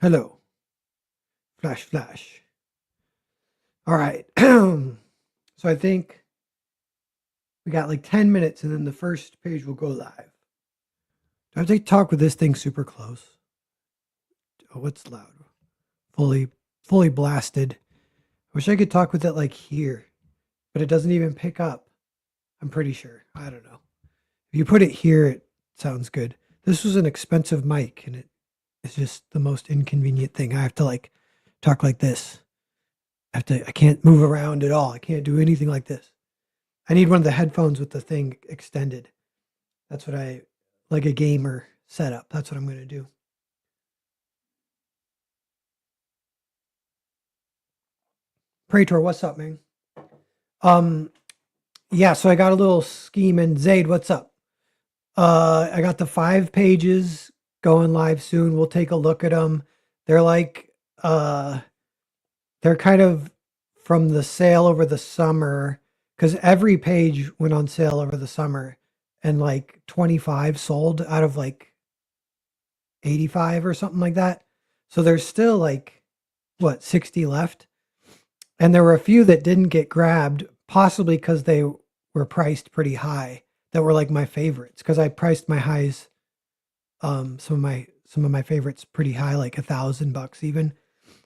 Hello. Flash, flash. All right. So I think we got like 10 minutes and then the first page will go live. Do I have to talk with this thing super close? Oh, it's loud. Fully, fully blasted. I wish I could talk with it like here, but it doesn't even pick up. I'm pretty sure. I don't know. If you put it here, it sounds good. This was an expensive mic and it's just the most inconvenient thing. I have to like talk like this. I can't move around at all. I can't do anything like this. I need one of the headphones with the thing extended. That's what I like a gamer setup. That's what I'm going to do. Praetor, what's up, man? Um, yeah, so I got a little scheme and Zaid, what's up? I got the 5 pages going live soon. We'll take a look at them. They're like, uh, they're kind of from the sale over the summer because every page went on sale over the summer and like 25 sold out of like 85 or something like that. So there's still like what 60 left. And there were a few that didn't get grabbed, possibly because they were priced pretty high that were like my favorites. Because I priced my highs, some of my favorites pretty high, like $1,000 even.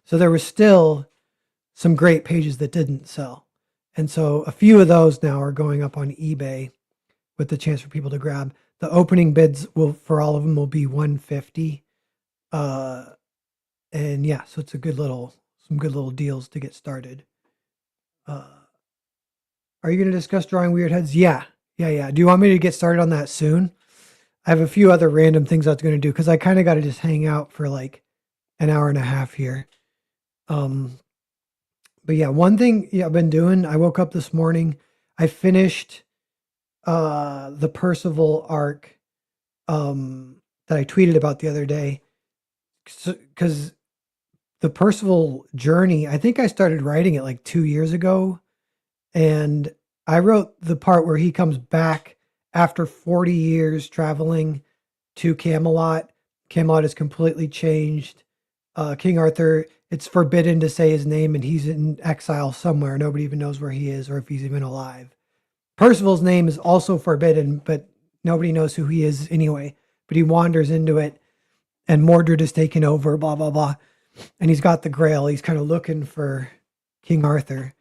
So there was still some great pages that didn't sell. And so a few of those now are going up on eBay with the chance for people to grab. The opening bids will for all of them will be 150. Uh and yeah, so it's a good little some good little deals to get started. Uh are you going to discuss drawing weird heads? Yeah. Yeah, yeah. Do you want me to get started on that soon? I have a few other random things I was going to do cuz I kind of got to just hang out for like an hour and a half here. Um but yeah, one thing I've been doing, I woke up this morning, I finished the Percival arc that I tweeted about the other day cuz the Percival journey, I think I started writing it like 2 years ago, and I wrote the part where he comes back after 40 years traveling to Camelot. Camelot is completely changed. King Arthur, it's forbidden to say his name, and he's in exile somewhere. Nobody even knows where he is or if he's even alive. Percival's name is also forbidden, but nobody knows who he is anyway. But he wanders into it, and Mordred is taken over, blah, blah, blah. And he's got the grail. He's kind of looking for King Arthur.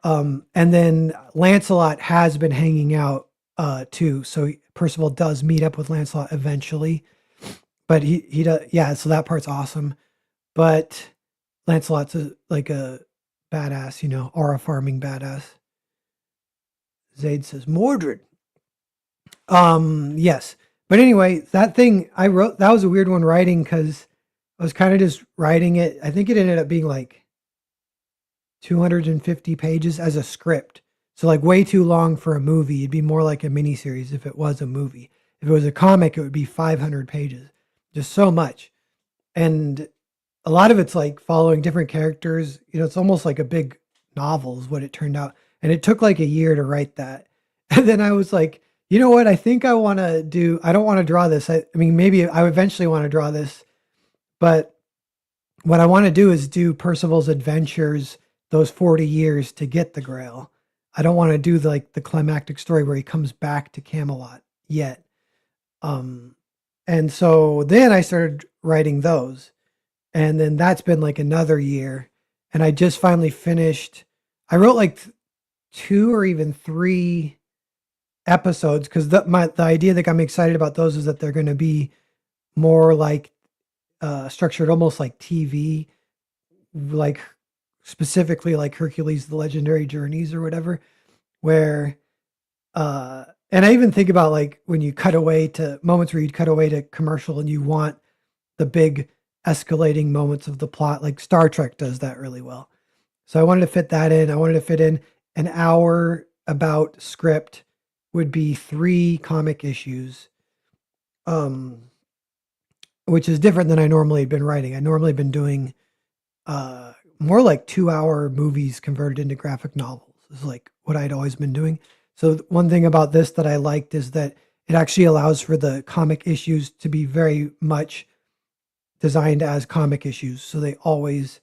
And then Lancelot has been hanging out too. So Percival does meet up with Lancelot eventually. But he does, yeah, so that part's awesome. But Lancelot's like a badass, aura farming badass. Zaid says, Mordred. Yes. But anyway, that thing I wrote, that was a weird one writing because I was kind of just writing it. I think it ended up being like 250 pages as a script. So like way too long for a movie. It'd be more like a miniseries if it was a movie. If it was a comic, it would be 500 pages. Just so much. And a lot of it's like following different characters. It's almost like a big novel is what it turned out. And it took like a year to write that. And then I was like, you know what? I think I don't want to draw this. I mean, maybe I eventually want to draw this, but what I want to do is do Percival's adventures those 40 years to get the Grail. I don't want to do like the climactic story where he comes back to Camelot yet. Um, and so then I started writing those. And then that's been like another year. And I just finally finished. I wrote like two or even three episodes because the idea that got me excited about those is that they're going to be more like structured almost like TV, like specifically like Hercules, the Legendary Journeys or whatever, where, and I even think about like when you cut away to moments where you'd cut away to commercial and you want the big escalating moments of the plot, like Star Trek does that really well. So I wanted to fit that in. I wanted to fit in an hour about script would be 3 comic issues. Which is different than I normally had been writing. I normally been doing more like 2-hour movies converted into graphic novels. Is like what I'd always been doing. So one thing about this that I liked is that it actually allows for the comic issues to be very much designed as comic issues. So they always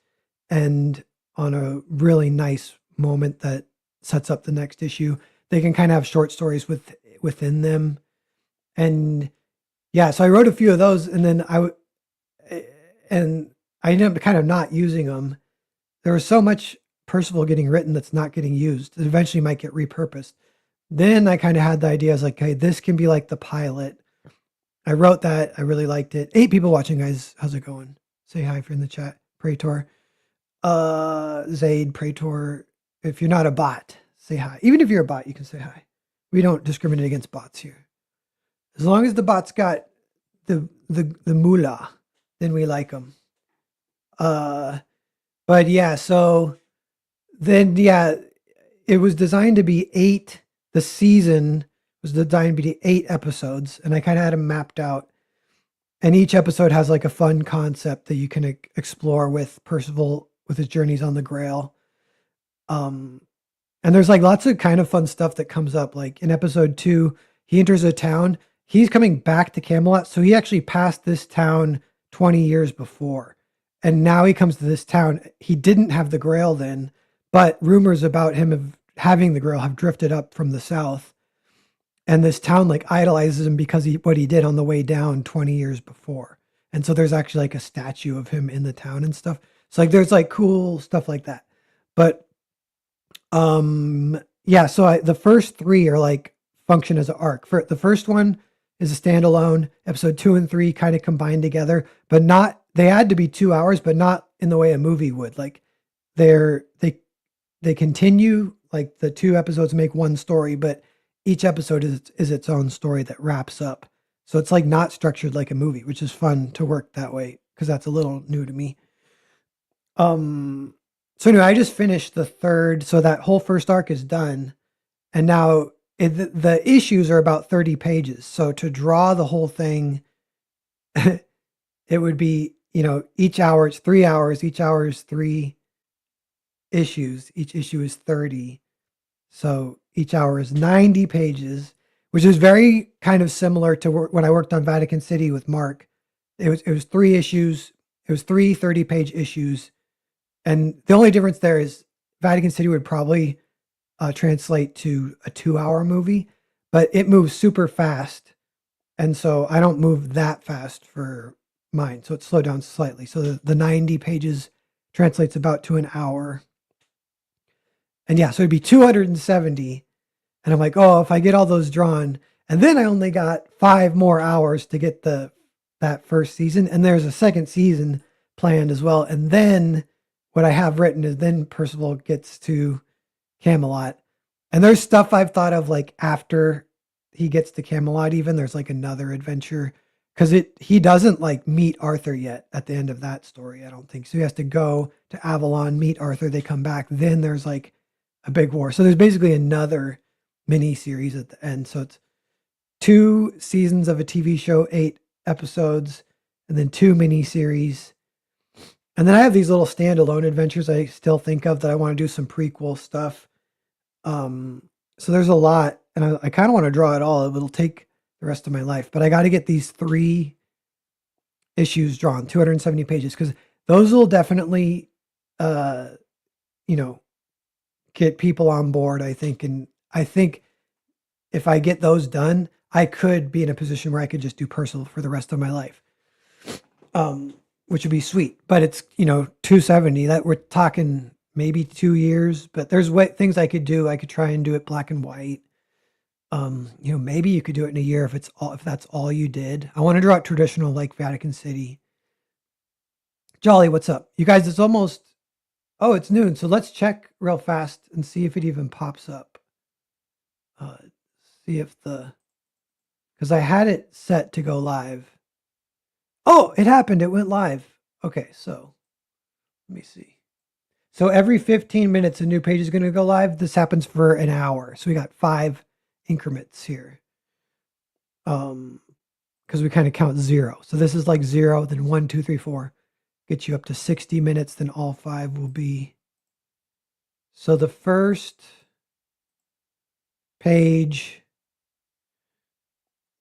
end on a really nice moment that sets up the next issue. They can kind of have short stories within them. And yeah, so I wrote a few of those, and then I ended up kind of not using them. There was so much Percival getting written that's not getting used. It eventually might get repurposed. Then I kind of had the idea. I was like, hey, this can be like the pilot. I wrote that. I really liked it. 8 people watching, guys. How's it going? Say hi if you're in the chat. Praetor. Zaid, Praetor. If you're not a bot, say hi. Even if you're a bot, you can say hi. We don't discriminate against bots here. As long as the bot's got the moolah, then we like them. But yeah, so then yeah, it was designed to be 8. The season was designed to be 8 episodes, and I kind of had them mapped out. And each episode has like a fun concept that you can explore with Percival with his journeys on the Grail. And there's like lots of kind of fun stuff that comes up. Like in episode 2, he enters a town. He's coming back to Camelot, so he actually passed this town 20 years before. And now he comes to this town. He didn't have the Grail then, but rumors about him having the Grail have drifted up from the south. And this town like idolizes him because what he did on the way down 20 years before. And so there's actually like a statue of him in the town and stuff. So like there's like cool stuff like that. But yeah, so the first 3 are like function as an arc. For the first one is a standalone. Episode 2 and 3 kind of combined together, but not, they had to be 2 hours, but not in the way a movie would. Like they continue, like the 2 episodes make one story, but each episode is its own story that wraps up. So it's like not structured like a movie, which is fun to work that way because that's a little new to me. So anyway, I just finished the 3rd, so that whole first arc is done, and now the issues are about 30 pages. So to draw the whole thing, it would be, each hour it's 3 hours. Each hour is 3 issues. Each issue is 30. So each hour is 90 pages, which is very kind of similar to when I worked on Vatican City with Mark. It was 3 issues. It was 3 30-page issues. And the only difference there is Vatican City would probably translate to a 2-hour movie, but it moves super fast. And so I don't move that fast for mine. So it slowed down slightly. So the 90 pages translates about to an hour. And yeah, so it'd be 270. And I'm like, oh, if I get all those drawn, and then I only got 5 more hours to get that first season. And there's a second season planned as well. And then what I have written is then Percival gets to Camelot. And there's stuff I've thought of like after he gets to Camelot, even there's like another adventure because he doesn't like meet Arthur yet at the end of that story. I don't think so. He has to go to Avalon, meet Arthur. They come back. Then there's like a big war. So there's basically another mini series at the end. So it's 2 seasons of a TV show, 8 episodes, and then 2 mini series. And then I have these little standalone adventures I still think of that I want to do some prequel stuff. So there's a lot, and I kind of want to draw it all. It'll take the rest of my life, but I got to get these 3 issues drawn, 270 pages, because those will definitely, get people on board, I think. And I think if I get those done, I could be in a position where I could just do Percival for the rest of my life. Which would be sweet, but it's, 270 that we're talking maybe 2 years, but there's things I could do. I could try and do it black and white. Maybe you could do it in a year if that's all you did. I want to draw it traditional like Vatican City. Jolly, what's up? You guys, it's noon. So let's check real fast and see if it even pops up. See if because I had it set to go live. Oh, it happened. It went live. Okay, so let me see. So every 15 minutes, a new page is going to go live. This happens for an hour. So we got 5 increments here. Because we kind of count 0. So this is like 0, then 1, 2, 3, 4. Get you up to 60 minutes. Then all 5 will be. So the first page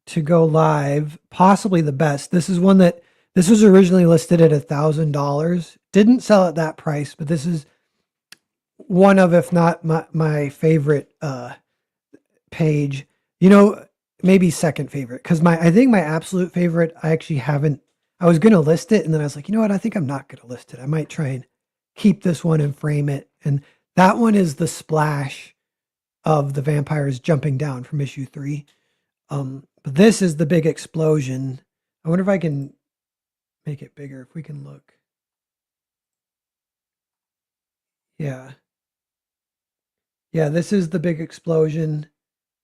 to go live, possibly the best. This is one that This was originally listed at $1,000. Didn't sell at that price, but this is one of, if not my favorite page. You know, maybe second favorite, because I think my absolute favorite, I actually haven't. I was gonna list it, and then I was like, you know what? I think I'm not gonna list it. I might try and keep this one and frame it. And that one is the splash of the vampires jumping down from issue 3. But this is the big explosion. I wonder if I can make it bigger, if we can look. Yeah. Yeah, this is the big explosion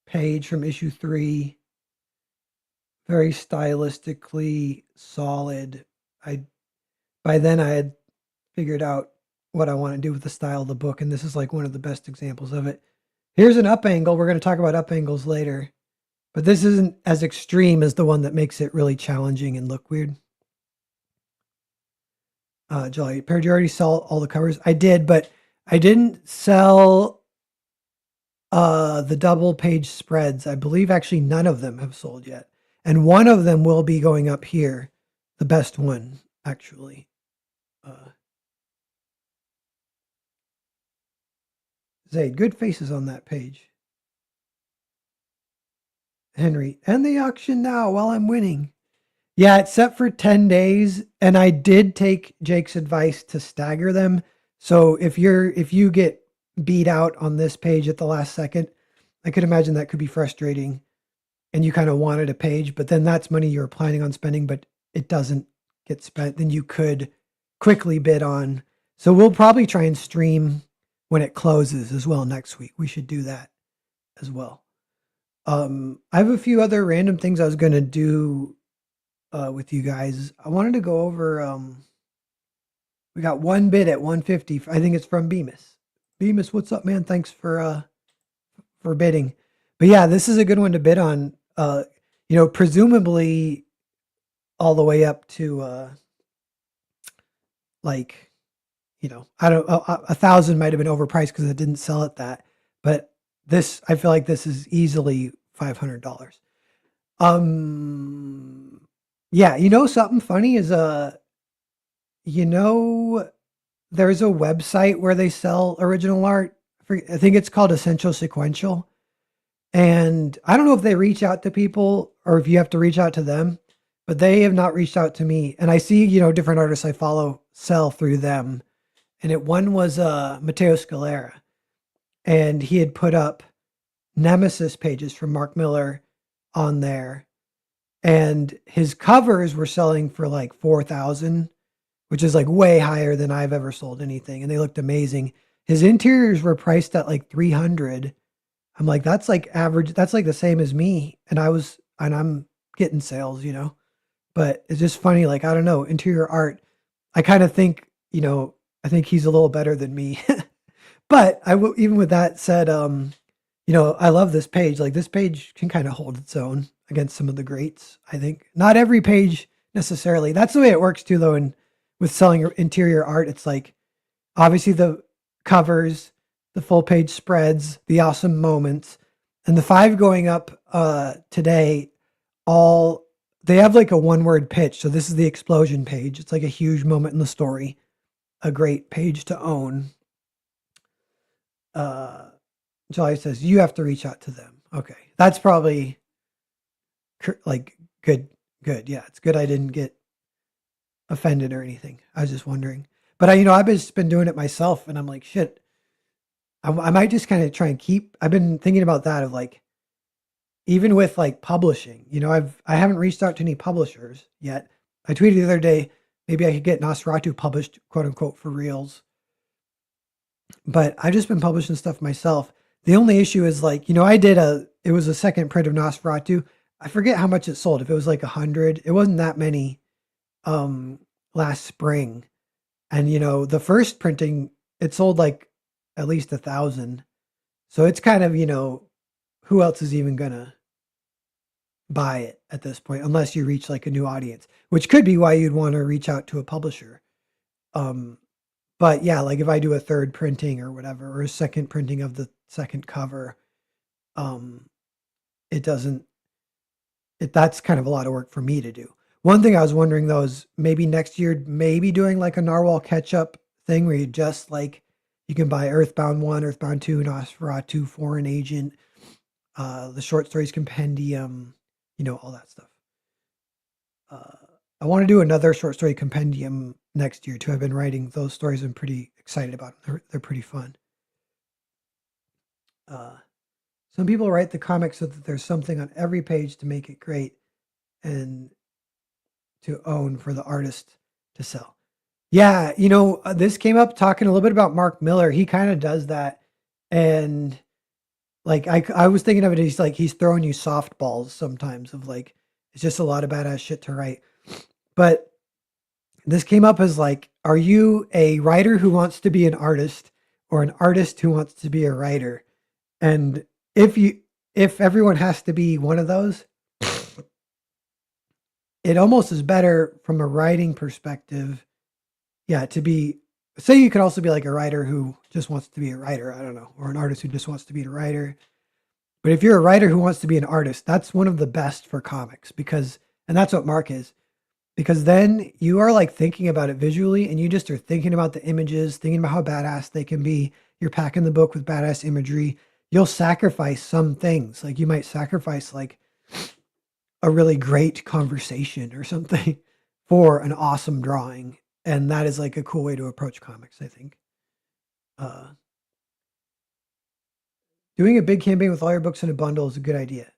page from issue 3. Very stylistically solid. By then I had figured out what I want to do with the style of the book, and this is like one of the best examples of it. Here's an up angle. We're going to talk about up angles later, but this isn't as extreme as the one that makes it really challenging and look weird. Jolly, did you already sell all the covers? I did, but I didn't sell the double page spreads. I believe actually none of them have sold yet. And one of them will be going up here. The best one, actually. Zaid, good faces on that page. Henry, end the auction now while I'm winning. Yeah, it's set for 10 days, and I did take Jake's advice to stagger them. So if you get beat out on this page at the last second, I could imagine that could be frustrating, and you kind of wanted a page, but then that's money you're planning on spending, but it doesn't get spent. Then you could quickly bid on. So we'll probably try and stream when it closes as well next week. We should do that as well. I have a few other random things I was going to do with you guys. I wanted to go over. We got one bid at 150. I think it's from Bemis. Bemis, what's up, man? Thanks for bidding. But yeah, this is a good one to bid on. Presumably all the way up to I don't 1,000 might have been overpriced because it didn't sell at that. But this, I feel like this is easily $500. Yeah, something funny is there's a website where they sell original art. I think it's called Essential Sequential. And I don't know if they reach out to people or if you have to reach out to them, but they have not reached out to me. And I see, different artists I follow sell through them. And one was Matteo Scalera. And he had put up Nemesis pages from Mark Miller on there. And his covers were selling for like 4,000, which is like way higher than I've ever sold anything. And they looked amazing. His interiors were priced at like 300. I'm like, that's like average. That's like the same as me. And I'm getting sales, but it's just funny. Like, I don't know, interior art. I kind of think, I think he's a little better than me, but even with that said, I love this page. Like this page can kind of hold its own against some of the greats. I think not every page necessarily. That's the way it works too, though. And with selling interior art, it's like obviously the covers, the full page spreads, the awesome moments, and the 5 going up today. They have like a 1-word pitch. So this is the explosion page. It's like a huge moment in the story. A great page to own. Jolly says you have to reach out to them. Okay, that's probably like good. Yeah, it's good I didn't get offended or anything. I was just wondering, but I've just been doing it myself, and I'm like, shit. I might just kind of try and I've been thinking about that of like, even with like publishing, I haven't reached out to any publishers yet. I tweeted the other day, maybe I could get Nosferatu published, quote unquote, for reals. But I've just been publishing stuff myself. The only issue is like, it was a second print of Nosferatu. I forget how much it sold. If it was like 100, it wasn't that many last spring. And, the first printing, it sold like at least 1,000. So it's kind of, who else is even going to buy it at this point, unless you reach like a new audience, which could be why you'd want to reach out to a publisher. But yeah, like if I do a third printing or whatever, or a second printing of the second cover, that's kind of a lot of work for me to do. One thing I was wondering though is maybe next year, maybe doing like a Narwhal catch up thing where you just like you can buy Earthbound 1, Earthbound 2, Nosferatu, Foreign Agent, the short stories compendium, all that stuff. Uh, I want to do another short story compendium next year too. I've been writing those stories. I'm pretty excited about them. They're pretty fun. Uh, some people write the comics so that there's something on every page to make it great and to own for the artist to sell. Yeah, this came up talking a little bit about Mark Miller. He kind of does that, and like I was thinking of it as like he's throwing you softballs sometimes of like it's just a lot of badass shit to write. But this came up as like, are you a writer who wants to be an artist or an artist who wants to be a writer? And if everyone has to be one of those, it almost is better from a writing perspective. Yeah, to be say you could also be like a writer who just wants to be a writer, I don't know, or an artist who just wants to be a writer. But if you're a writer who wants to be an artist, that's one of the best for comics because and that's what Mark is. Because then you are like thinking about it visually and you just are thinking about the images, thinking about how badass they can be. You're packing the book with badass imagery. You'll sacrifice some things. Like you might sacrifice like a really great conversation or something for an awesome drawing. And that is like a cool way to approach comics, I think. Uh, Doing a big campaign with all your books in a bundle is a good idea.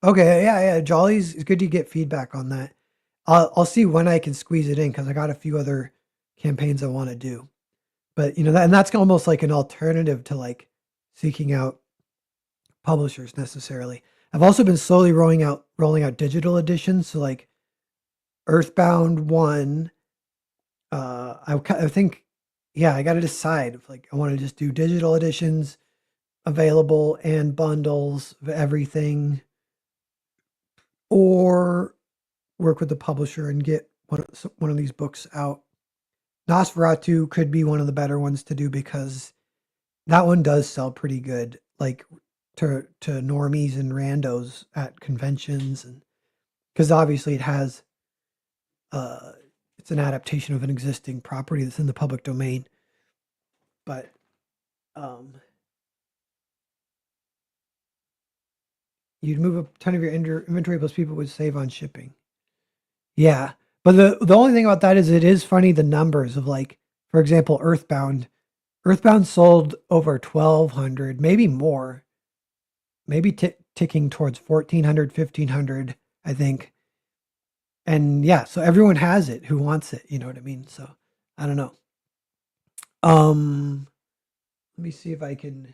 Okay, yeah. Jolly's it's good to get feedback on that. I'll see when I can squeeze it in because I got a few other campaigns I want to do. But and that's almost like an alternative to like seeking out publishers necessarily. I've also been slowly rolling out digital editions. So like Earthbound 1, I think, yeah, I got to decide if like I want to just do digital editions available and bundles of everything, or work with the publisher and get one of these books out. Nosferatu could be one of the better ones to do because that one does sell pretty good, like to normies and randos at conventions, and because obviously it has uh, it's an adaptation of an existing property that's in the public domain, but um, you'd move a ton of your inventory plus people would save on shipping. Yeah, but the only thing about that is it is funny the numbers of like, for example, Earthbound. Earthbound sold over 1,200, maybe more, maybe ticking towards 1,400, 1,500, I think. And yeah, so everyone has it who wants it. You know what I mean? So I don't know. Um, Let me see if I can.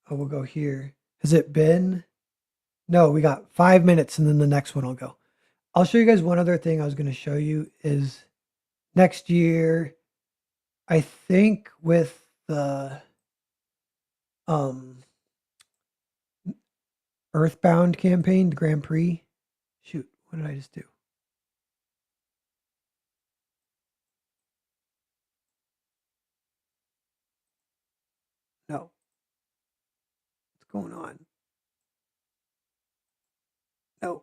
Oh, we'll go here. Has it been? No, we got 5 minutes, and then the next one will go. I'll show you guys one other thing I was going to show you is next year. I think with the um Earthbound campaign, the Grand Prix. Shoot, what did I just do? No, what's going on? No,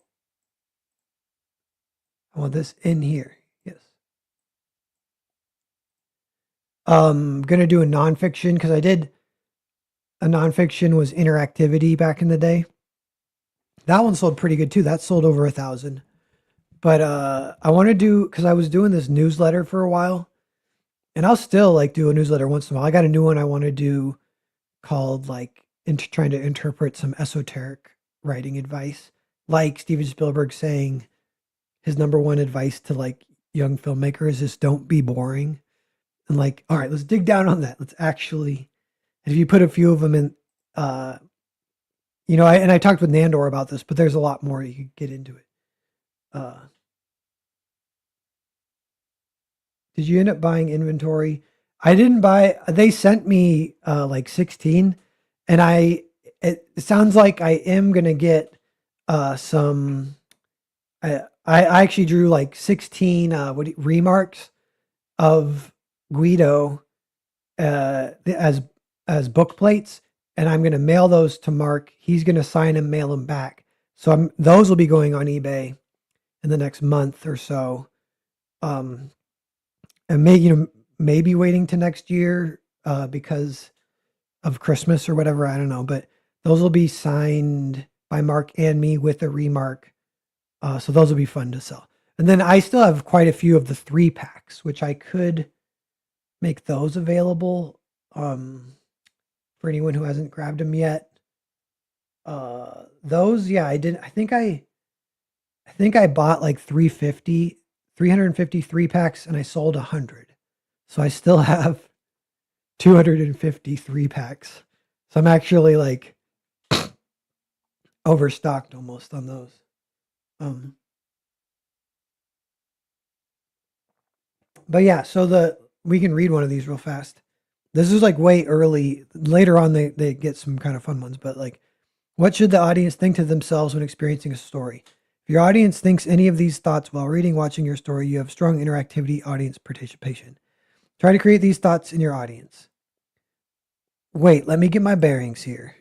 I want this in here. Yes. Gonna do a nonfiction because I did a nonfiction was interactivity back in the day. That one sold pretty good too. That sold over 1,000. But I want to do because I was doing this newsletter for a while, and I'll still like do a newsletter once in a while. I got a new one I want to do called like trying to interpret some esoteric writing advice, like Steven Spielberg saying his number one advice to like young filmmakers is don't be boring. And like, all right, let's dig down on that. Let's actually, and if you put a few of them in, uh, I talked with Nandor about this, but there's a lot more you could get into it. Uh, did you end up buying inventory? I didn't buy. They sent me like 16, and it sounds like I am gonna get some. I actually drew like 16 remarks of Guido as book plates, and I'm gonna mail those to Mark. He's gonna sign them, mail them back. So those will be going on eBay. in the next month or so. Um, and maybe waiting to next year because of Christmas or whatever. I don't know, but those will be signed by Mark and me with a remark. So those will be fun to sell. And then I still have quite a few of the 3 packs, which I could make those available for anyone who hasn't grabbed them yet. Those, yeah, I didn't. I think I bought like 350 3packs and I sold 100. So I still have 253 packs. So I'm actually like overstocked almost on those. Um, but yeah, so we can read one of these real fast. This is like way early. Later on, they get some kind of fun ones, but like, what should the audience think to themselves when experiencing a story? If your audience thinks any of these thoughts while reading, watching your story, you have strong interactivity, audience participation. Try to create these thoughts in your audience. Wait, let me get my bearings here.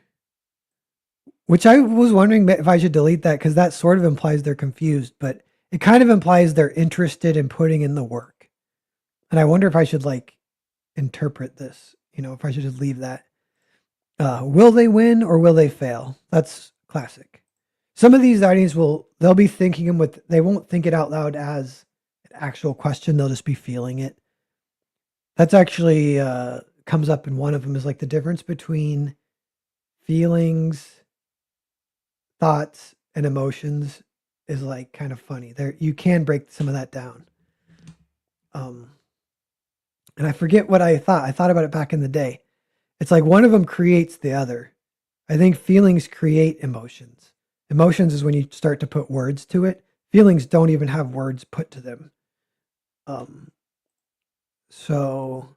Which I was wondering if I should delete that because that sort of implies they're confused, but it kind of implies they're interested in putting in the work. And I wonder if I should like interpret this, if I should just leave that. Will they win or will they fail? That's classic. Some of these audience they'll be thinking them they won't think it out loud as an actual question. They'll just be feeling it. That's actually comes up in one of them is like the difference between feelings, thoughts, and emotions is like kind of funny. There you can break some of that down. And I forget what I thought. I thought about it back in the day. It's like one of them creates the other. I think feelings create emotions. Emotions is when you start to put words to it. Feelings don't even have words put to them. So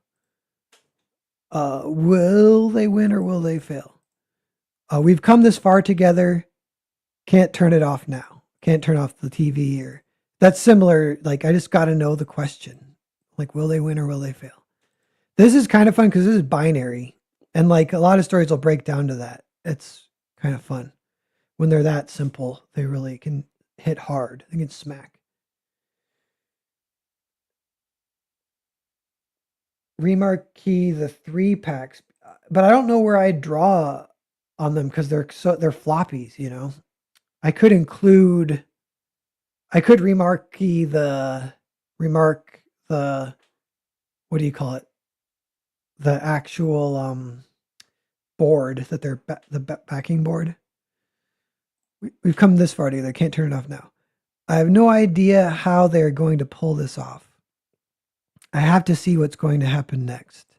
will they win or will they fail? We've come this far together. Can't turn it off now. Can't turn off the TV or that's similar. Like I just got to know the question. Like, will they win or will they fail? This is kind of fun because this is binary. And like a lot of stories will break down to that. It's kind of fun. When they're that simple, they really can hit hard. They can smack. Remarquee the 3 packs, but I don't know where I draw on them because they're floppies. I could remarquee remark the what do you call it? The actual board that they're the backing board. We've come this far together. Can't turn it off now. I have no idea how they're going to pull this off. I have to see what's going to happen next.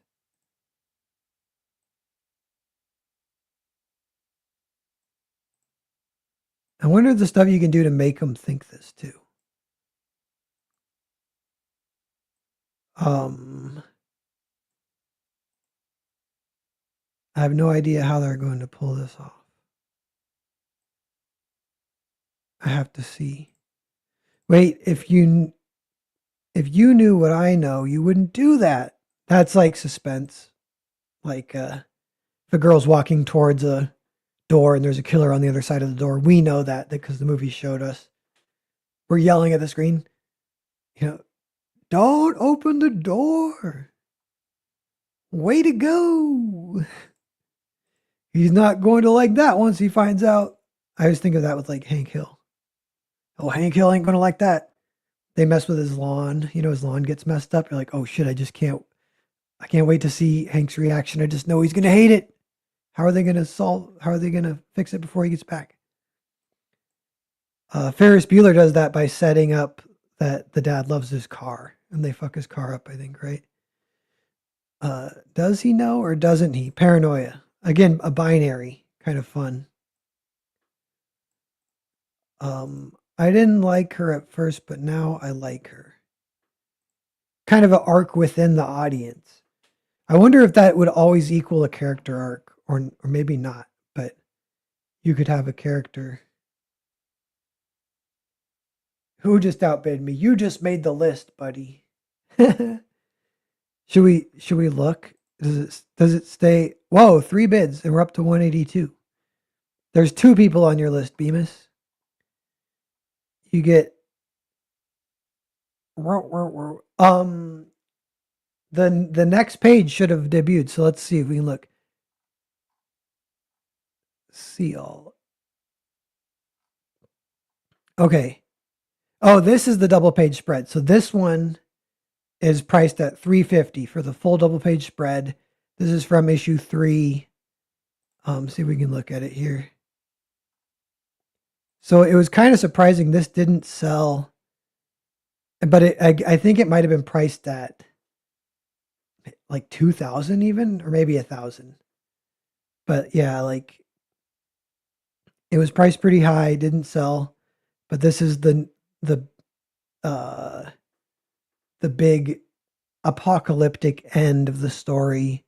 I wonder the stuff you can do to make them think this too. I have no idea how they're going to pull this off. I have to see. Wait, if you knew what I know, you wouldn't do that. That's like suspense. Like if a girl's walking towards a door and there's a killer on the other side of the door, we know that because the movie showed us. We're yelling at the screen, don't open the door. Way to go. He's not going to like that once he finds out. I always think of that with like Hank Hill. Oh, Hank Hill ain't going to like that. They mess with his lawn. His lawn gets messed up. You're like, oh shit, I can't wait to see Hank's reaction. I just know he's going to hate it. How are they going to fix it before he gets back? Ferris Bueller does that by setting up that the dad loves his car and they fuck his car up, I think, right? Does he know or doesn't he? Paranoia. Again, a binary, kind of fun. I didn't like her at first, but now I like her. Kind of an arc within the audience. I wonder if that would always equal a character arc or maybe not, but you could have a character. Who just outbid me? You just made the list, buddy. Should we look? Does it stay? Whoa, 3 bids and we're up to 182. There's 2 people on your list, Bemis. You get The next page should have debuted. So let's see if we can look. See all. Okay. Oh, this is the double page spread. So this one is priced at $350 for the full double page spread. This is from issue 3. See if we can look at it here. So it was kind of surprising this didn't sell, but I think it might have been priced at like 2,000 even, or maybe 1,000. But yeah, like it was priced pretty high, didn't sell. But this is the uh the big apocalyptic end of the story.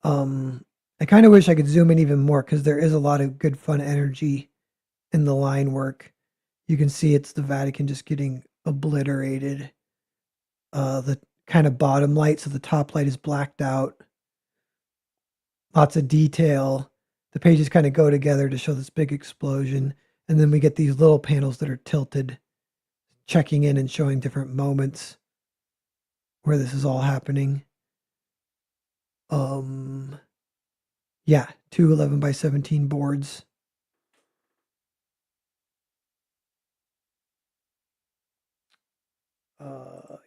I kind of wish I could zoom in even more because there is a lot of good fun energy in the line work. You can see it's the Vatican just getting obliterated. The kind of bottom light, so the top light is blacked out. Lots of detail. The pages kind of go together to show this big explosion. And then we get these little panels that are tilted, checking in and showing different moments where this is all happening. Yeah, two 11 by 17 boards.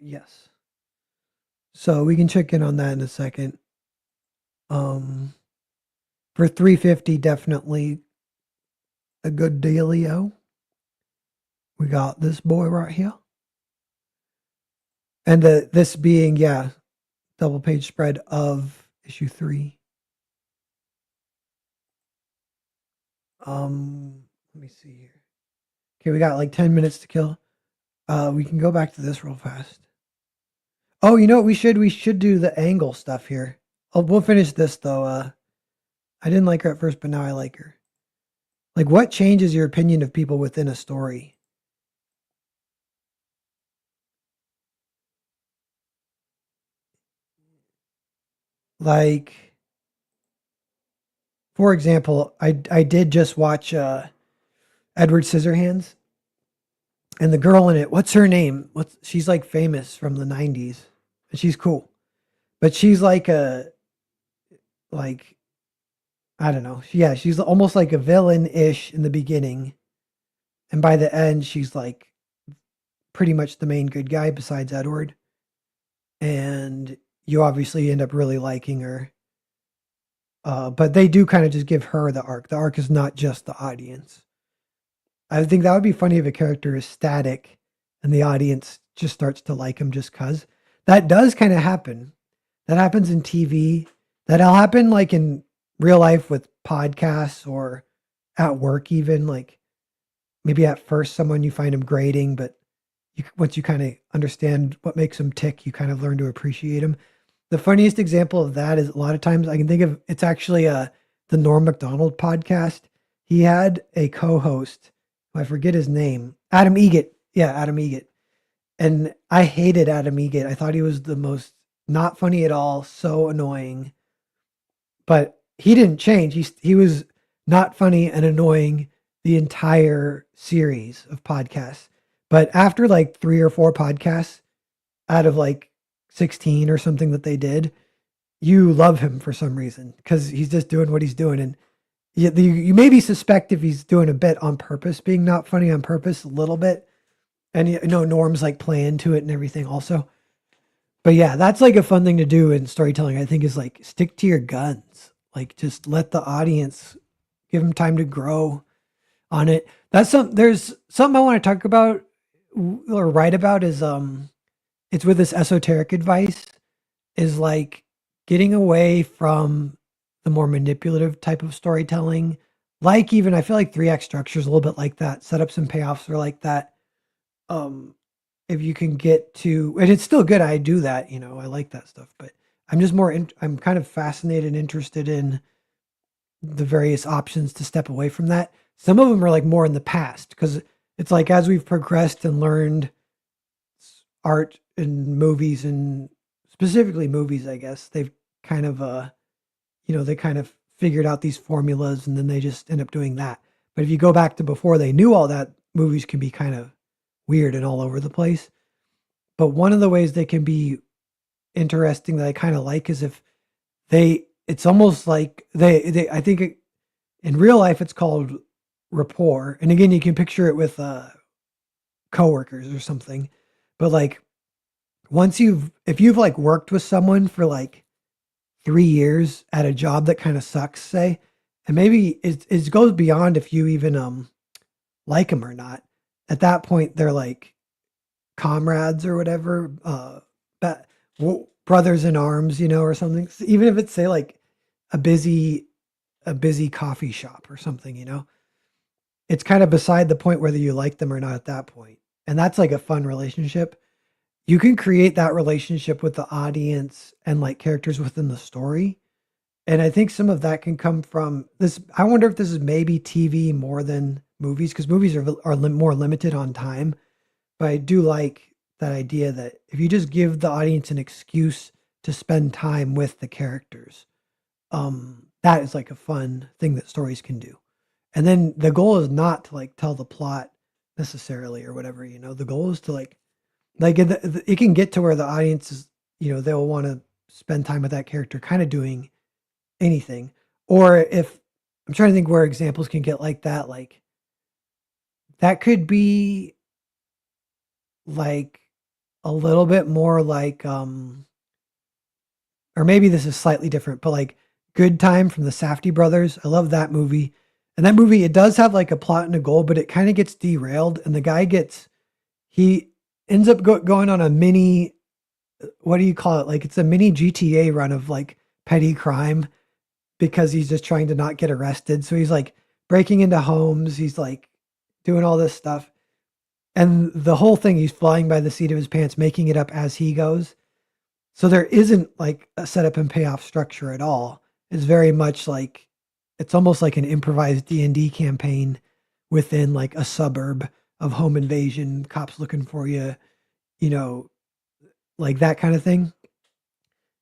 Yes. So we can check in on that in a second. For 350, definitely a good dealio. We got this boy right here. And this being, yeah, double page spread of issue 3. Let me see here. Okay, we got like 10 minutes to kill. We can go back to this real fast. Oh, you know what we should do the angle stuff here. We'll finish this though. I didn't like her at first, but now I like her. Like, what changes your opinion of people within a story? Like, for example, I did just watch Edward Scissorhands, and the girl in it. What's her name? She's like famous from the '90s, and she's cool, but she's like a like I don't know. Yeah, she's almost like a villain ish in the beginning, and by the end, she's like pretty much the main good guy besides Edward, and you obviously end up really liking her. But they do kind of just give her the arc. The arc is not just the audience. I think that would be funny if a character is static and the audience just starts to like him just cuz. That does kind of happen. That happens in TV. That'll happen like in real life with podcasts or at work even. Like maybe at first someone you find them grating, but once you kind of understand what makes them tick, you kind of learn to appreciate them. The funniest example of that is a lot of times I can think of it's actually the Norm Macdonald podcast. He had a co-host, I forget his name, Adam Egget. Yeah, Adam Egget. And I hated Adam Egget. I thought he was the most not funny at all, so annoying. But he didn't change. He was not funny and annoying the entire series of podcasts. But after like 3 or 4 podcasts out of like 16 or something that they did, you love him for some reason because he's just doing what he's doing. And you maybe suspect if he's doing a bit on purpose, being not funny on purpose a little bit. And you know, Norm's like playing to it and everything also. But yeah, that's like a fun thing to do in storytelling, I think, is like stick to your guns. Like just let the audience give them time to grow on it. There's something I want to talk about or write about is it's with this esoteric advice is like getting away from the more manipulative type of storytelling. Like even I feel like 3 act structure is a little bit like that. Setups and payoffs are like that. Um, if you can get to, and it's still good. I do that, you know, I like that stuff, but I'm just I'm kind of fascinated and interested in the various options to step away from that. Some of them are like more in the past because it's like as we've progressed and learned art and movies and specifically movies, I guess they've kind of they kind of figured out these formulas and then they just end up doing that. But if you go back to before they knew all that, movies can be kind of weird and all over the place. But one of the ways they can be interesting that I kind of like is if it's almost like I think in real life it's called rapport. And again, you can picture it with coworkers or something. But like if you've like worked with someone for like 3 years at a job that kind of sucks, say, and maybe it goes beyond if you even like them or not. At that point, they're like comrades or whatever, that brothers in arms, or something. So even if it's say like a busy a busy coffee shop or something, it's kind of beside the point whether you like them or not at that point. And that's like a fun relationship. You can create that relationship with the audience and like characters within the story. And I think some of that can come from this. I wonder if this is maybe TV more than movies because movies are more limited on time. But I do like that idea that if you just give the audience an excuse to spend time with the characters, that is like a fun thing that stories can do. And then the goal is not to like tell the plot necessarily or whatever, the goal is to like it can get to where the audience is, they'll want to spend time with that character kind of doing anything. Or if I'm trying to think where examples can get like that could be like a little bit more like or maybe this is slightly different, but like Good Time from the Safdie brothers. I love that movie. And that movie, it does have like a plot and a goal, but it kind of gets derailed. And the guy he ends up going on a mini, what do you call it? Like it's a mini GTA run of like petty crime because he's just trying to not get arrested. So he's like breaking into homes. He's like doing all this stuff. And the whole thing, he's flying by the seat of his pants, making it up as he goes. So there isn't like a setup and payoff structure at all. It's very much like it's almost like an improvised D&D campaign within like a suburb of home invasion, cops looking for you, you know, like that kind of thing.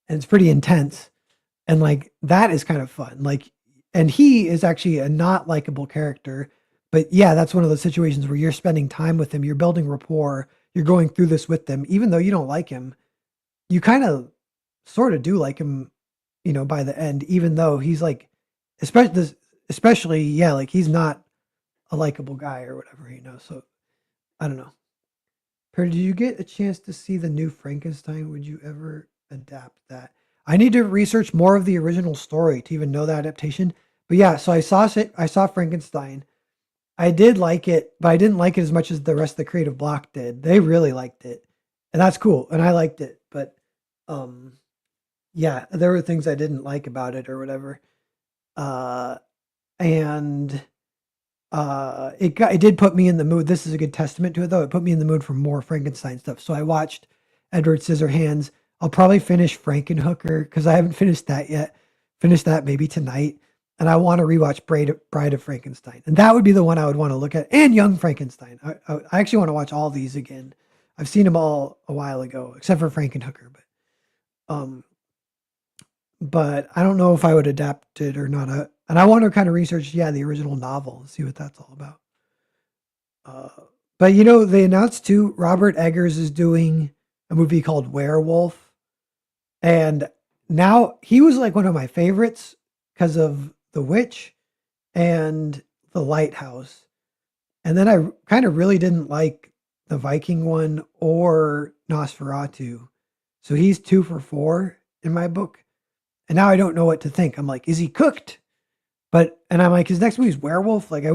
And it's pretty intense. And like that is kind of fun. Like and he is actually a not likable character, but yeah, that's one of those situations where you're spending time with him, you're building rapport, you're going through this with them even though you don't like him. You kind of sort of do like him, by the end, even though he's like, especially, yeah, like he's not a likable guy or whatever, So I don't know. Perry, did you get a chance to see the new Frankenstein? Would you ever adapt that? I need to research more of the original story to even know the adaptation. But yeah, so I saw Frankenstein. I did like it, but I didn't like it as much as the rest of the creative block did. They really liked it. And that's cool. And I liked it. But um yeah, there were things I didn't like about it or whatever. Uh, and it did put me in the mood. This is a good testament to it, though. It put me in the mood for more Frankenstein stuff. So I watched Edward Scissorhands. I'll probably finish Frankenhooker because I haven't finished that yet. Finish that maybe tonight, and I want to rewatch Bride of Frankenstein, and that would be the one I would want to look at. And Young Frankenstein. I actually want to watch all these again. I've seen them all a while ago, except for Frankenhooker, um, but I don't know if I would adapt it or not. And I want to kind of research, yeah, the original novel and see what that's all about. Uh, but they announced too, Robert Eggers is doing a movie called Werewolf, and now he was like one of my favorites because of The Witch and The Lighthouse. And then I kind of really didn't like the Viking one or Nosferatu. So he's 2 for 4 in my book. And now I don't know what to think. I'm like, is he cooked? And I'm like, his next movie's Werewolf. Like, I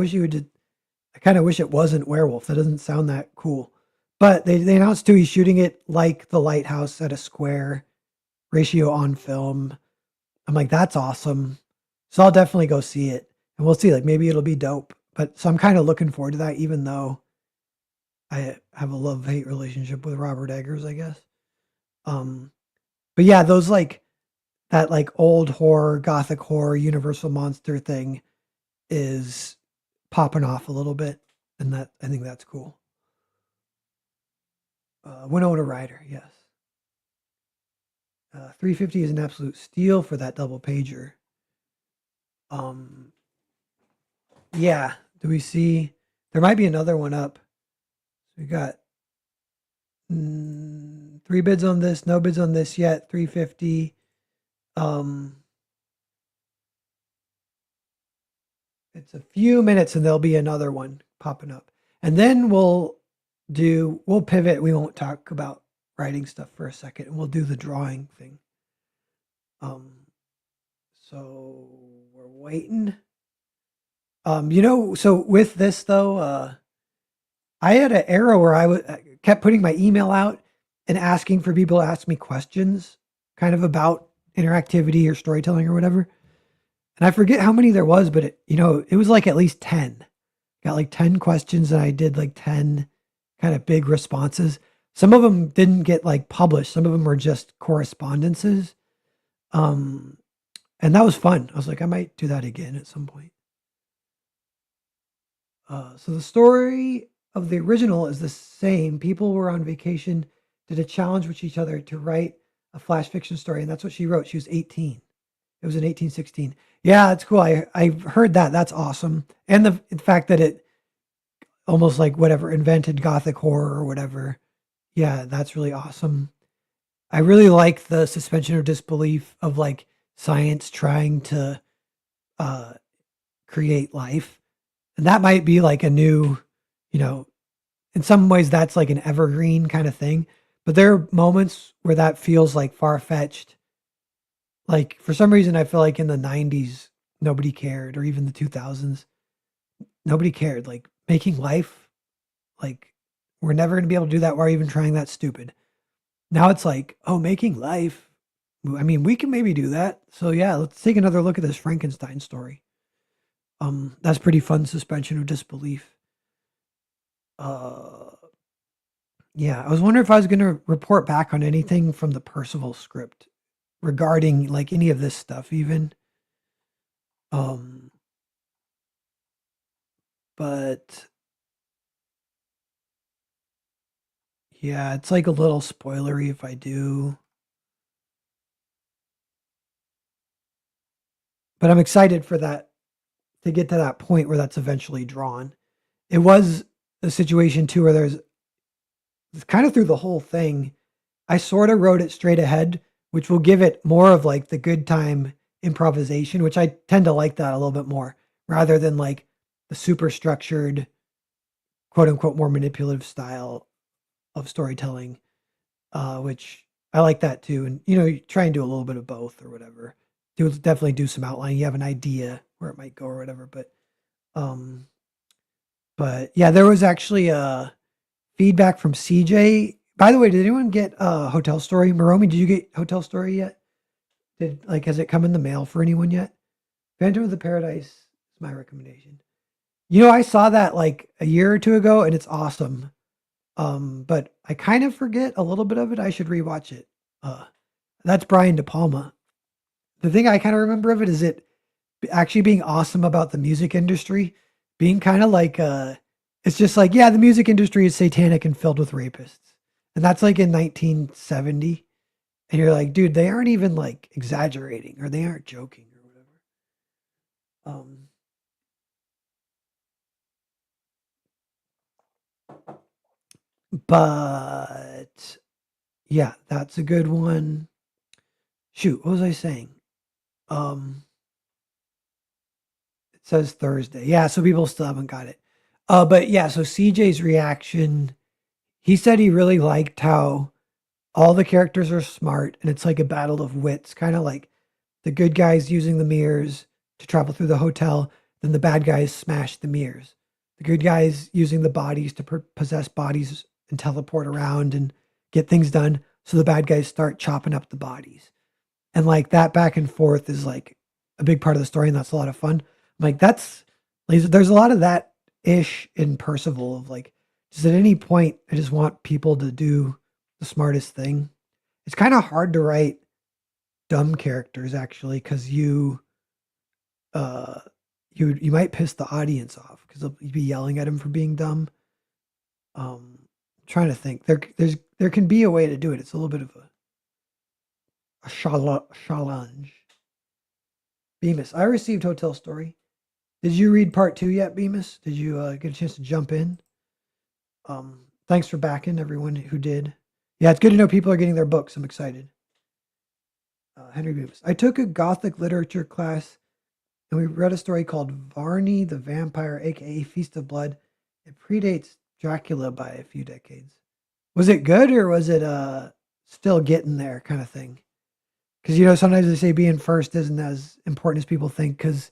kind of wish it wasn't Werewolf. That doesn't sound that cool. But they announced too, he's shooting it like The Lighthouse at a square ratio on film. I'm like, that's awesome. So I'll definitely go see it. And we'll see, like, maybe it'll be dope. But so I'm kind of looking forward to that, even though I have a love-hate relationship with Robert Eggers, I guess. Um, but yeah, those like, that like old horror, gothic horror, universal monster thing is popping off a little bit, and that I think that's cool. Winona Ryder, yes. 350 is an absolute steal for that double pager. Um, yeah. Do we see? There might be another one up. We got three bids on this, no bids on this yet, 350. Um, it's a few minutes and there'll be another one popping up. And then we'll pivot. We won't talk about writing stuff for a second. And we'll do the drawing thing. Um, so we're waiting. So with this though, I had an era where I kept putting my email out and asking for people to ask me questions kind of about interactivity or storytelling or whatever. And I forget how many there was, but it was like at least 10. Got like 10 questions and I did like 10 kind of big responses. Some of them didn't get like published. Some of them were just correspondences. Um, and that was fun. I was like, I might do that again at some point. So the story of the original is the same. People were on vacation, did a challenge with each other to write a flash fiction story, and that's what she wrote. She was 18. It was in 1816. Yeah, it's cool. I heard that. That's awesome. And the fact that it almost like whatever invented gothic horror or whatever. Yeah, that's really awesome. I really like the suspension of disbelief of like science trying to uh create life. And that might be like a new, you know, in some ways that's like an evergreen kind of thing. But there are moments where that feels like far fetched. Like for some reason, I feel like in the 90s, nobody cared, or even the 2000s, nobody cared. Like making life, like we're never going to be able to do that. Why are you even trying that stupid? Now it's like, oh, making life. I mean, we can maybe do that. So yeah, let's take another look at this Frankenstein story. That's pretty fun suspension of disbelief. Uh, yeah, I was wondering if I was going to report back on anything from the Percival script regarding like any of this stuff, even. Um, but yeah, it's like a little spoilery if I do. But I'm excited for that to get to that point where that's eventually drawn. It was a situation too where there's kind of through the whole thing. I sort of wrote it straight ahead, which will give it more of like the good time improvisation, which I tend to like that a little bit more rather than like the super structured, quote unquote, more manipulative style of storytelling, which I like that too. And, you try and do a little bit of both or whatever. Definitely do some outlining. You have an idea where it might go or whatever. Um, but yeah, there was actually feedback from CJ. By the way, did anyone get Hotel Story? Maromi, did you get Hotel Story yet? Has it come in the mail for anyone yet? Phantom of the Paradise is my recommendation. I saw that like a year or two ago and it's awesome. But I kind of forget a little bit of it. I should rewatch it. Uh, that's Brian De Palma. The thing I kind of remember of it is it actually being awesome about the music industry, being kind of like it's just like, yeah, the music industry is satanic and filled with rapists. And that's like in 1970. And you're like, dude, they aren't even like exaggerating or they aren't joking or whatever. But yeah, that's a good one. Shoot, what was I saying? Um, it says Thursday. Yeah, so people still haven't got it. But yeah, so CJ's reaction, he said he really liked how all the characters are smart and it's like a battle of wits, kind of like the good guys using the mirrors to travel through the hotel, then the bad guys smash the mirrors. The good guys using the bodies to possess bodies and teleport around and get things done. So the bad guys start chopping up the bodies. And like that back and forth is like a big part of the story, and that's a lot of fun. Like that's like, there's a lot of that ish in Percival of like, just at any point, I just want people to do the smartest thing. It's kind of hard to write dumb characters actually, because uh you might piss the audience off because you'd be yelling at them for being dumb. Trying to think, there can be a way to do it. It's a little bit of a challenge. Bemis, I received Hotel Story. Did you read part 2 yet, Bemis? Did you get a chance to jump in? Thanks for backing everyone who did. Yeah, it's good to know people are getting their books. I'm excited. Henry Beavis. I took a Gothic literature class and we read a story called Varney the Vampire, aka Feast of Blood. It predates Dracula by a few decades. Was it good or was it still getting there kind of thing? Because sometimes they say being first isn't as important as people think. Because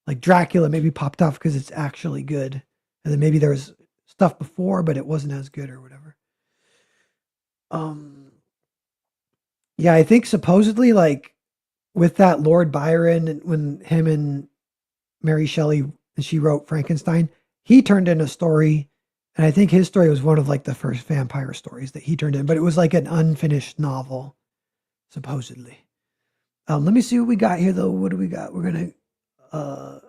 like Dracula maybe popped off because it's actually good, and then maybe there was stuff before, but it wasn't as good or whatever. Um, yeah, I think supposedly like with that Lord Byron and when him and Mary Shelley and she wrote Frankenstein, he turned in a story, and I think his story was one of like the first vampire stories that he turned in, but it was like an unfinished novel, supposedly. Let me see what we got here though. What do we got? Uh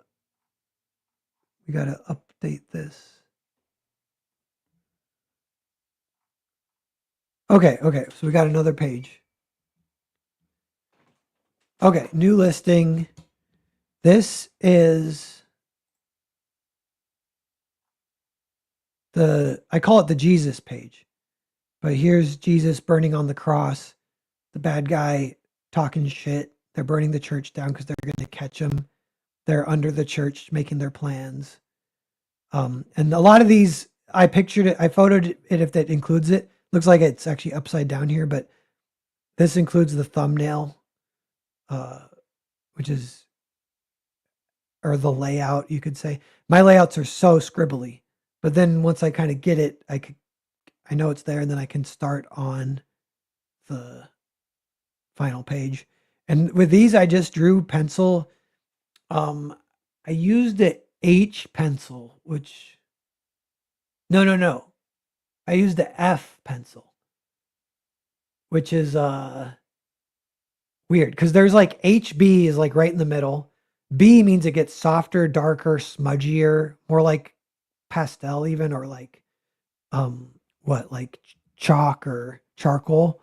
we gotta update this. Okay, so we got another page. Okay, new listing. This is I call it the Jesus page. But here's Jesus burning on the cross, the bad guy talking shit. They're burning the church down because they're going to catch him. They're under the church making their plans. And a lot of these, I pictured it, I photoed it if that includes it. Looks like it's actually upside down here, but this includes the thumbnail, uh, which is, or the layout, you could say. My layouts are so scribbly, but then once I kind of get it, I know it's there, and then I can start on the final page. And with these, I just drew pencil. I used the H pencil, which no. I used the F pencil, which is weird because there's like HB is like right in the middle. B means it gets softer, darker, smudgier, more like pastel even, or like what like chalk or charcoal.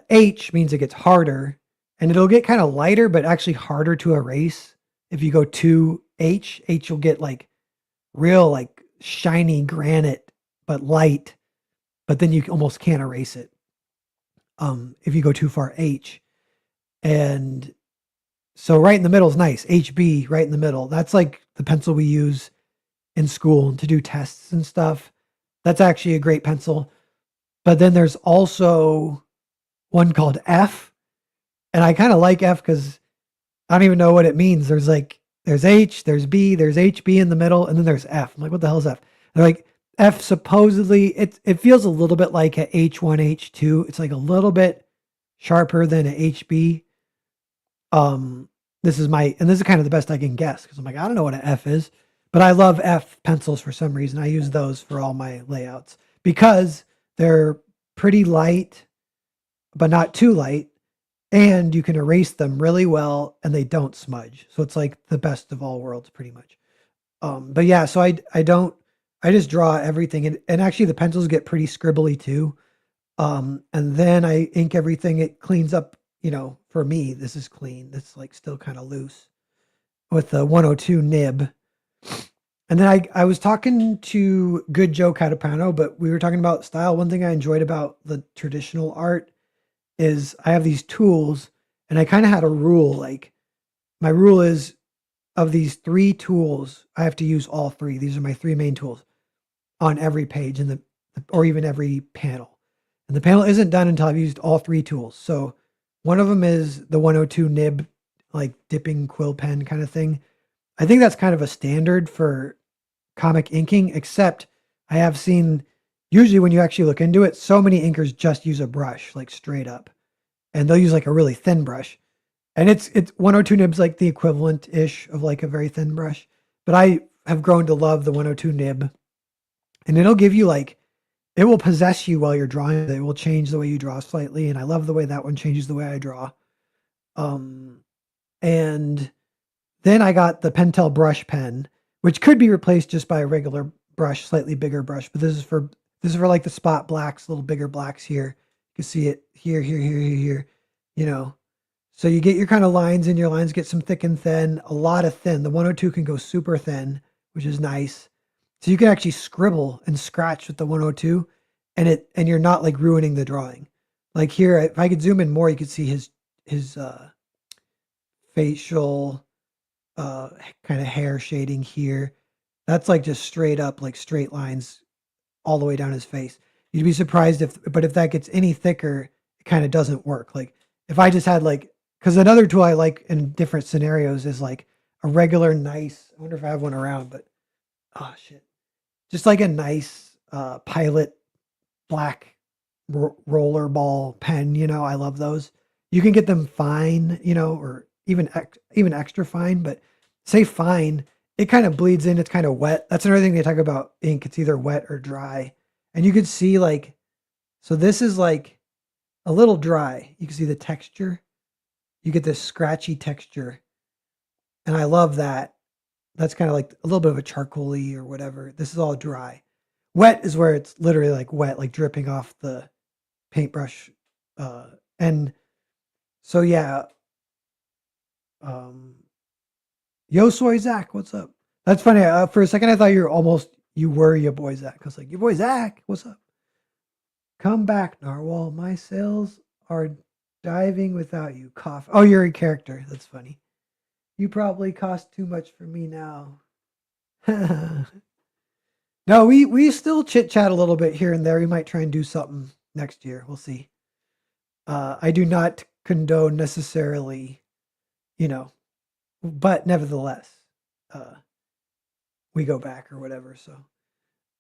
H means it gets harder, and it'll get kind of lighter, but actually harder to erase. If you go to H will get like real like shiny granite, but light, but then you almost can't erase it. If you go too far H. And so right in the middle is nice. HB right in the middle. That's like the pencil we use in school to do tests and stuff. That's actually a great pencil. But then there's also one called F. And I kind of like F because I don't even know what it means. There's H, there's B, there's HB in the middle, and then there's F. I'm like, what the hell is F? They're like, F supposedly it feels a little bit like a H1, H2. It's like a little bit sharper than a HB. Um, this is kind of the best I can guess because I'm like, I don't know what an F is, but I love F pencils for some reason. I use those for all my layouts because they're pretty light, but not too light, and you can erase them really well and they don't smudge. So it's like the best of all worlds pretty much. But yeah, so I just draw everything, and actually the pencils get pretty scribbly too. And then I ink everything. It cleans up, for me, this is clean. It's like still kind of loose with the 102 nib. And then I was talking to Good Joe Catapano, but we were talking about style. One thing I enjoyed about the traditional art is I have these tools, and I kind of had a rule. Like my rule is of these three tools, I have to use all three. These are my three main tools on every page or even every panel. And the panel isn't done until I've used all three tools. So one of them is the 102 nib, like dipping quill pen kind of thing. I think that's kind of a standard for comic inking, except I have seen usually when you actually look into it, so many inkers just use a brush, like straight up. And they'll use like a really thin brush. And it's 102 nib's like the equivalent ish of like a very thin brush. But I have grown to love the 102 nib. And it'll give you like it will possess you while you're drawing. It will change the way you draw slightly, and I love the way that one changes the way I draw. And then I got the Pentel brush pen, which could be replaced just by a regular brush, slightly bigger brush. But this is for like the spot blacks, little bigger blacks here. You can see it here. So you get your kind of lines, and your lines get some thick and thin, a lot of thin. The 102 can go super thin, which is nice. So you can actually scribble and scratch with the 102. and you're not like ruining the drawing. Like here, if I could zoom in more, you could see his facial uh kind of hair shading here. That's like just straight up like straight lines all the way down his face. You'd be surprised if that gets any thicker, it kind of doesn't work. Like if I just had like, because another tool I like in different scenarios is like a regular nice. I wonder if I have one around, but oh shit, just like a nice pilot black roller ball pen. I love those. You can get them fine, or even extra fine, but say fine, it kind of bleeds in. It's kind of wet. That's another thing they talk about ink. It's either wet or dry, and you could see like, so this is like a little dry. You can see the texture. You get this scratchy texture, and I love that. That's kind of like a little bit of a charcoaly or whatever. This is all dry. Wet is where it's literally like wet, like dripping off the paintbrush. And so yeah, um, yo soy Zach, what's up? That's funny. For a second, I thought you were your boy Zach. I was like, your boy Zach, what's up? Come back, Narwhal. My sales are diving without you. Cough. Oh, you're a character. That's funny. You probably cost too much for me now. No, we still chit chat a little bit here and there. We might try and do something next year. We'll see. I do not condone necessarily, you know, but nevertheless, uh, we go back or whatever. So,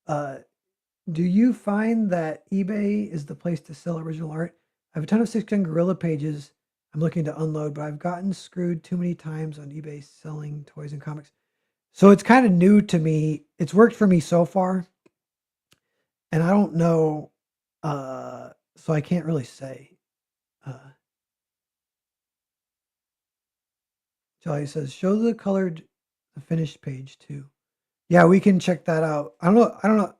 uh, do you find that eBay is the place to sell original art? I have a ton of 6gun Gorilla pages I'm looking to unload, but I've gotten screwed too many times on eBay selling toys and comics. So it's kind of new to me. It's worked for me so far, and I don't know. So I can't really say. Uh, Jolly says, show the finished page too. Yeah, we can check that out. I don't know.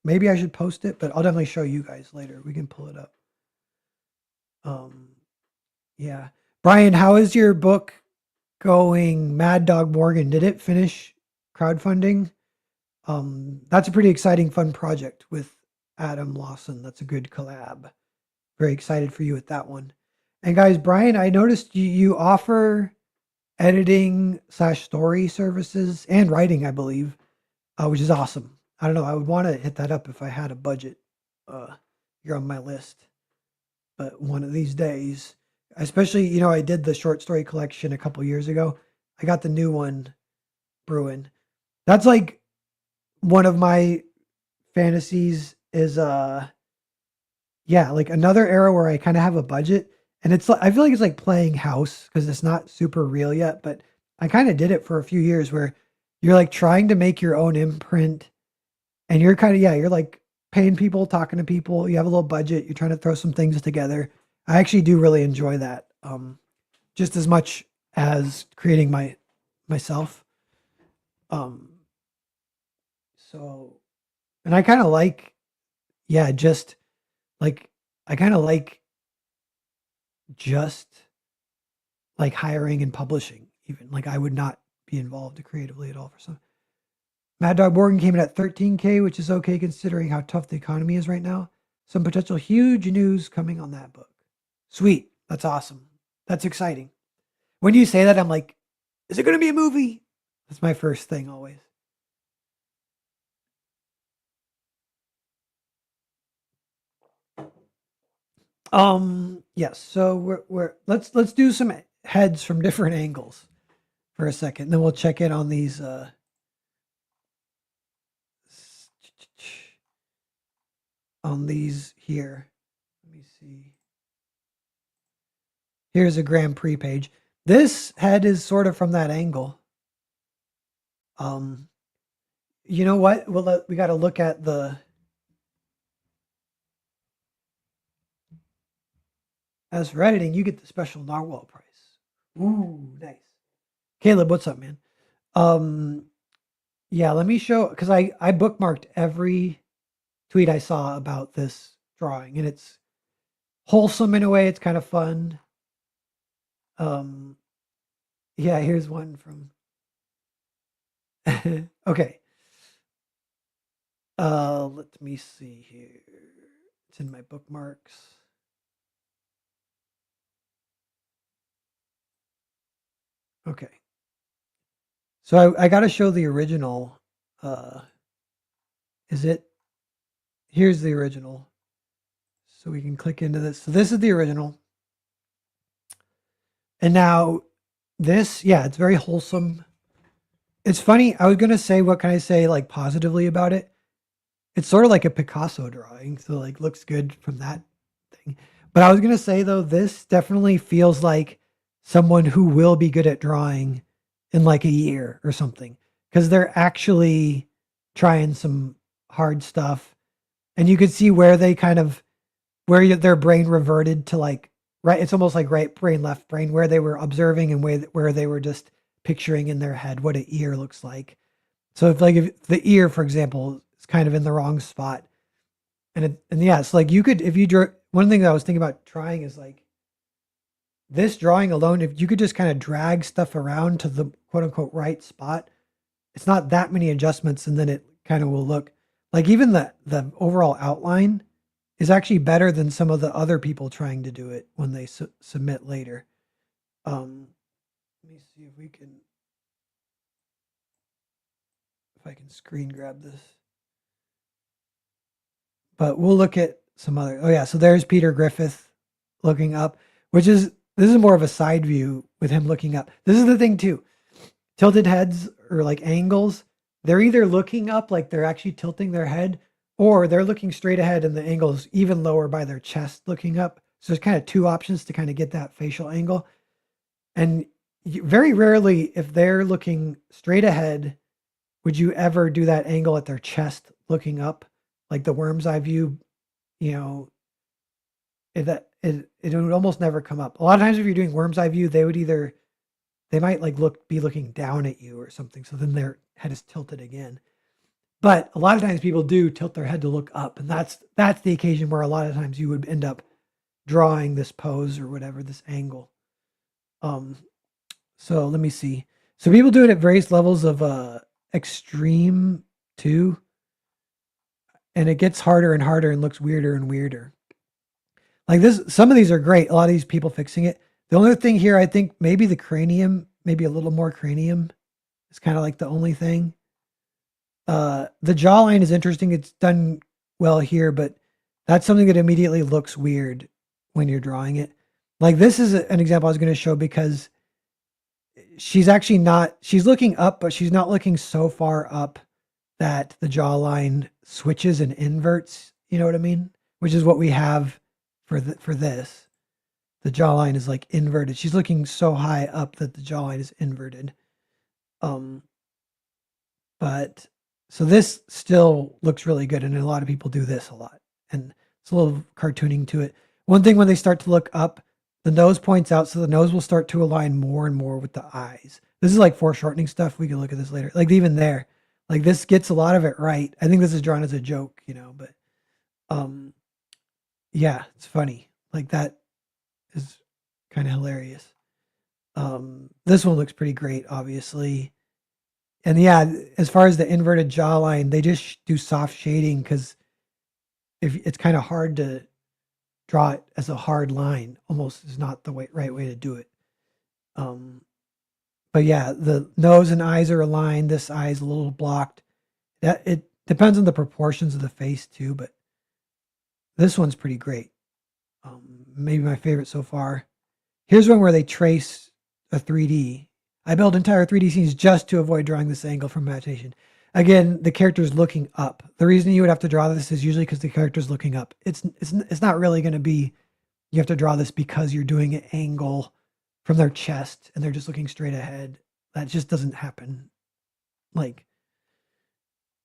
Maybe I should post it, but I'll definitely show you guys later. We can pull it up. Um, yeah. Brian, how is your book going? Mad Dog Morgan, did it finish crowdfunding? That's a pretty exciting, fun project with Adam Lawson. That's a good collab. Very excited for you with that one. And guys, Brian, I noticed you offer editing/story services and writing, I believe, which is awesome. I don't know. I would want to hit that up if I had a budget. You're on my list, but one of these days, especially, I did the short story collection a couple years ago. I got the new one brewing. That's like one of my fantasies is yeah, like another era where I kind of have a budget, and it's like I feel like it's like playing house because it's not super real yet, but I kind of did it for a few years where you're like trying to make your own imprint, and you're kind of yeah, you're like paying people, talking to people, you have a little budget, you're trying to throw some things together. I actually do really enjoy that, just as much as creating myself. Um, so, and I kind of like yeah, just like I kind of like just like hiring and publishing even. Like I would not be involved creatively at all for some. Mad Dog Morgan came in at 13K, which is okay considering how tough the economy is right now. Some potential huge news coming on that book. Sweet. That's awesome. That's exciting. When you say that, I'm like, is it going to be a movie? That's my first thing always. Yes. So let's do some heads from different angles for a second. Then we'll check in on these here. Let me see. Here's a Grand Prix page. This head is sort of from that angle. Um, you know what? We got to look at the as for editing. You get the special narwhal price. Ooh, nice. Caleb, what's up, man? Um, yeah, let me show because I bookmarked every tweet I saw about this drawing, and it's wholesome in a way. It's kind of fun. Um, yeah, here's one from. Okay. Let me see here. It's in my bookmarks. Okay. So I got to show the original. Uh, is it? Here's the original. So we can click into this. So this is the original. And now this, yeah, it's very wholesome. It's funny. I was going to say, what can I say like positively about it? It's sort of like a Picasso drawing. So like looks good from that thing. But I was going to say though, this definitely feels like someone who will be good at drawing in like a year or something. Because they're actually trying some hard stuff. And you could see where they kind of their brain reverted to like right. It's almost like right brain, left brain, where they were observing and where they were just picturing in their head what an ear looks like. So if the ear, for example, is kind of in the wrong spot, and yeah, it's like you could if you drew one thing that I was thinking about trying is like this drawing alone, if you could just kind of drag stuff around to the quote unquote right spot, it's not that many adjustments, and then it kind of will look like even the overall outline is actually better than some of the other people trying to do it when they submit later. Let me see if I can screen grab this. But we'll look at some other. Oh yeah, so there's Peter Griffith looking up, this is more of a side view with him looking up. This is the thing too. Tilted heads or like angles, they're either looking up like they're actually tilting their head, or they're looking straight ahead and the angle is even lower by their chest looking up. So there's kind of two options to kind of get that facial angle. And very rarely, if they're looking straight ahead, would you ever do that angle at their chest looking up, like the worm's eye view? You know, it would almost never come up. A lot of times, if you're doing worm's eye view, they might like be looking down at you or something. So then their head is tilted again. But a lot of times people do tilt their head to look up, and that's the occasion where a lot of times you would end up drawing this pose or whatever, this angle. So let me see. So people do it at various levels of extreme too, and it gets harder and harder and looks weirder and weirder. Like this, some of these are great. A lot of these people fixing it. The only thing here, I think maybe the cranium, maybe a little more cranium is kind of like the only thing. The jawline is interesting. It's done well here, but that's something that immediately looks weird when you're drawing it. Like this is an example I was going to show because she's actually not, she's looking up, but she's not looking so far up that the jawline switches and inverts. You know what I mean? Which is what we have for this. The jawline is like inverted. She's looking so high up that the jawline is inverted. But so this still looks really good, and a lot of people do this a lot, and it's a little cartooning to it. One thing when they start to look up, the nose points out, so the nose will start to align more and more with the eyes. This is like foreshortening stuff. We can look at this later. Like even there, like this gets a lot of it right. I think this is drawn as a joke, but yeah, it's funny. Like that is kind of hilarious. This one looks pretty great, obviously. And yeah, as far as the inverted jawline, they just do soft shading because if it's kind of hard to draw it as a hard line, almost is not the right way to do it. But yeah, the nose and eyes are aligned. This eye is a little blocked. That it depends on the proportions of the face too, but this one's pretty great. Maybe my favorite so far. Here's one where they trace a 3D. I build entire 3D scenes just to avoid drawing this angle from imagination. Again, the character's looking up. The reason you would have to draw this is usually because the character's looking up. It's not really going to be, you have to draw this because you're doing an angle from their chest and they're just looking straight ahead. That just doesn't happen. Like,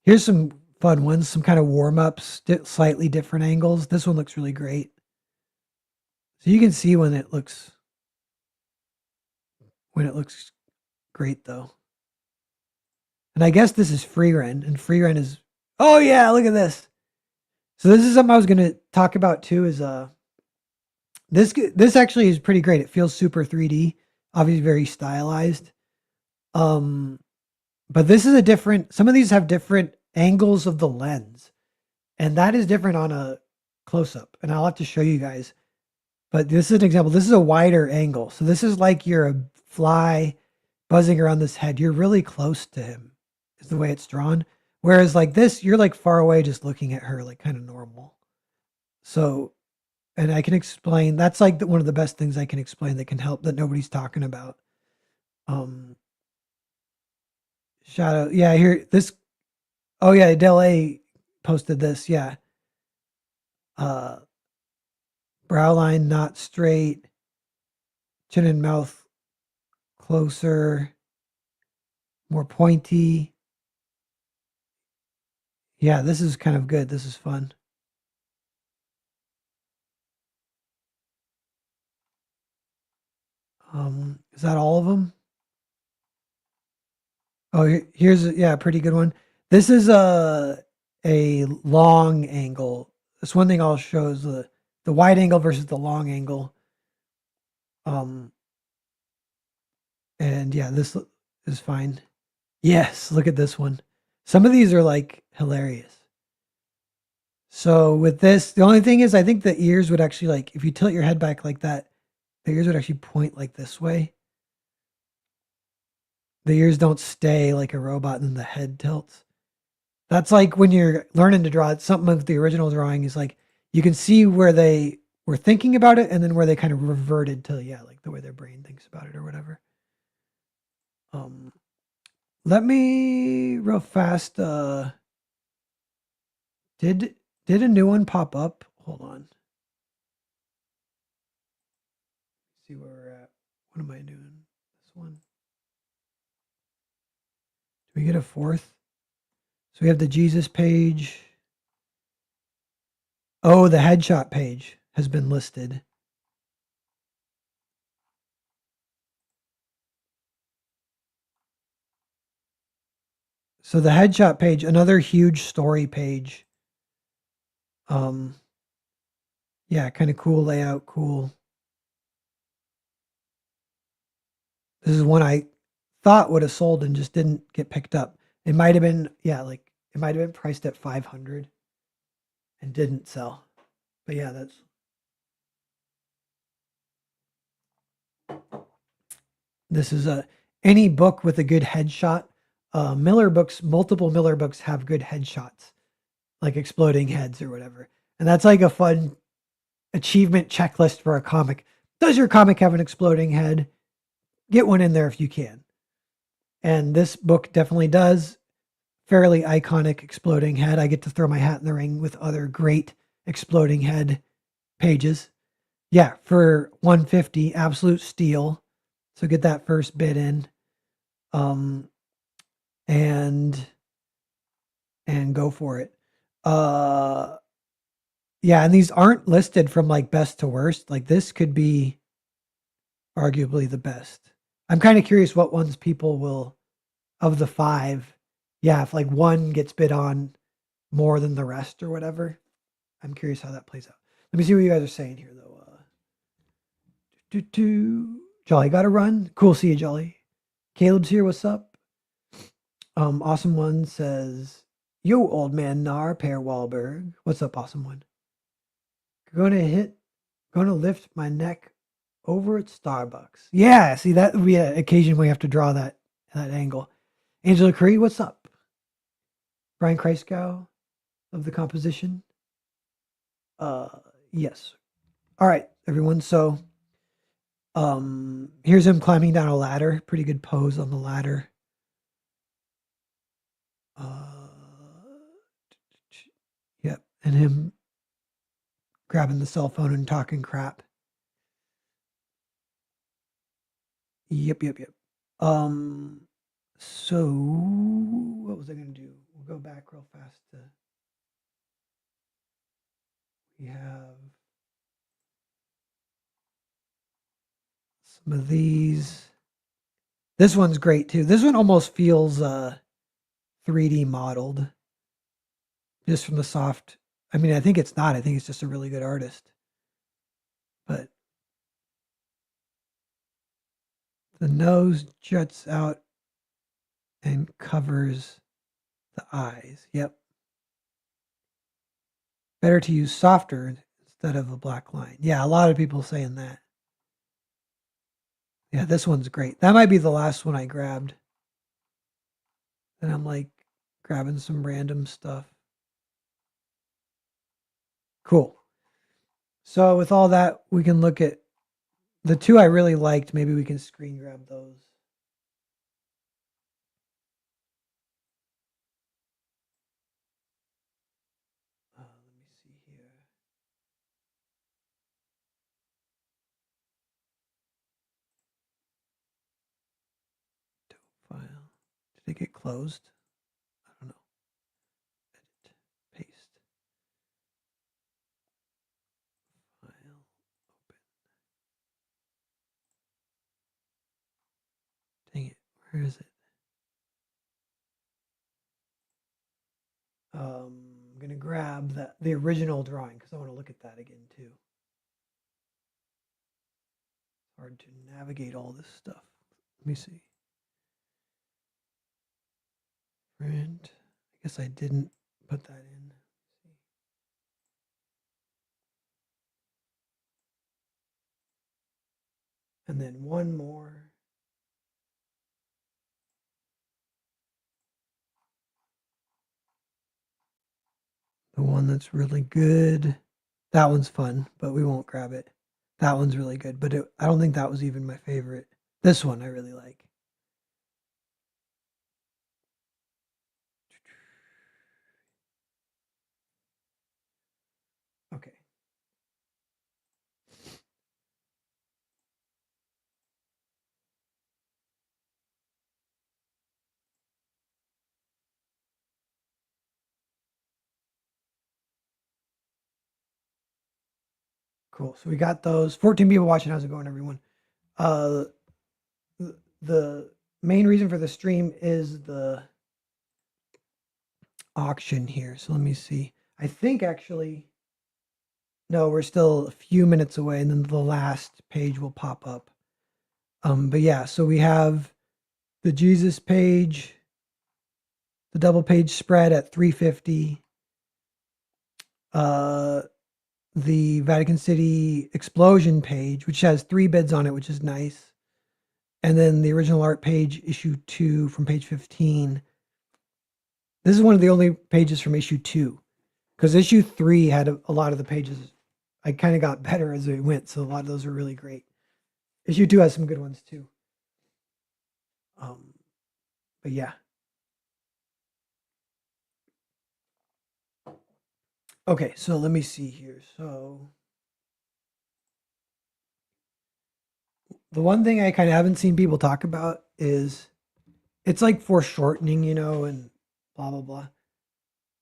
here's some fun ones, some kind of warm-ups, slightly different angles. This one looks really great. So you can see when it looks great though. And I guess this is Freerun, and Freerun is, oh yeah, look at this. So this is something I was going to talk about too, is this actually is pretty great. It feels super 3D, obviously very stylized. But this is some of these have different angles of the lens, and that is different on a close up, and I'll have to show you guys. But this is an example. This is a wider angle. So this is like you're a fly buzzing around this head. You're really close to him, is the way it's drawn. Whereas like this, you're like far away just looking at her, like kind of normal. So, and I can explain, that's like one of the best things I can explain that can help that nobody's talking about. Um, Shadow. Yeah, here, this, oh yeah, Del A posted this. Yeah. Uh, Brow line not straight, chin and mouth closer, more pointy. Yeah, this is kind of good. This is fun. Is that all of them? Oh, here's yeah, a pretty good one. This is a long angle. This one thing I'll show is the wide angle versus the long angle. Um, and yeah, this is fine. Yes, look at this one. Some of these are like hilarious. So with this, the only thing is I think the ears would actually like if you tilt your head back like that, the ears would actually point like this way. The ears don't stay like a robot and then the head tilts. That's like when you're learning to draw. Something of the original drawing is like you can see where they were thinking about it and then where they kind of reverted to yeah, like the way their brain thinks about it or whatever. Um, Let me real fast. Did a new one pop up? Hold on. See where we're at. What am I doing? This one. Do we get a fourth? So we have the Jesus page. Oh, the headshot page has been listed. So the headshot page, another huge story page. Yeah, kind of cool layout, cool. This is one I thought would have sold and just didn't get picked up. It might have been, yeah, like it might have been priced at 500 and didn't sell. But yeah, this is any book with a good headshot. Multiple Miller books have good headshots, like exploding heads or whatever. And that's like a fun achievement checklist for a comic. Does your comic have an exploding head? Get one in there if you can. And this book definitely does. Fairly iconic exploding head. I get to throw my hat in the ring with other great exploding head pages. Yeah, for 150, absolute steal. So get that first bid in. Um and go for it. Uh yeah, and these aren't listed from like best to worst. Like this could be arguably the best. I'm kind of curious what ones people will of the five. Yeah, if like one gets bid on more than the rest or whatever. I'm curious how that plays out. Let me see what you guys are saying here though. Jolly got to run. Cool, see you, Jolly. Caleb's here. What's up? Awesome One says, "Yo, old man Nar Pear Wahlberg. What's up, Awesome One? Gonna lift my neck over at Starbucks. Yeah, see that would be an occasion we have to draw that angle. Angela Curry, what's up? Brian Kreisgau of the composition. Uh, yes. All right, everyone. So, here's him climbing down a ladder. Pretty good pose on the ladder. Uh, yep, and him grabbing the cell phone and talking crap. Yep. So what was I gonna do? We'll go back real fast to we have some of these. This one's great too. This one almost feels 3D modeled just from the soft. I mean, I think it's not. I think it's just a really good artist. But the nose juts out and covers the eyes. Yep. Better to use softer instead of a black line. Yeah, a lot of people saying that. Yeah, this one's great. That might be the last one I grabbed. And I'm like grabbing some random stuff. Cool. So with all that, we can look at the two I really liked. Maybe we can screen grab those. Let me see here. File. Did it get closed? I don't know. Edit. Paste. File. Open. Dang it. Where is it? I'm gonna grab the original drawing because I want to look at that again too. Hard to navigate all this stuff. Let me see. Print. I guess I didn't put that in. And then one more. The one that's really good. That one's fun, but we won't grab it. That one's really good, but I don't think that was even my favorite. This one I really like. Okay. Cool. So we got those 14 people watching. How's it going, everyone? Uh, the main reason for the stream is the auction here. So let me see. I think actually, no, we're still a few minutes away, and then the last page will pop up. But yeah, so we have the Jesus page, the double page spread at 350. The Vatican City explosion page, which has 3 bids on it, which is nice. And then the original art page, issue 2 from page 15. This is one of the only pages from issue 2 because issue 3 had a lot of the pages. I kind of got better as we went, so a lot of those are really great. Issue 2 has some good ones too. But yeah. Okay, so let me see here. So the one thing I kind of haven't seen people talk about is it's like foreshortening, and blah blah blah.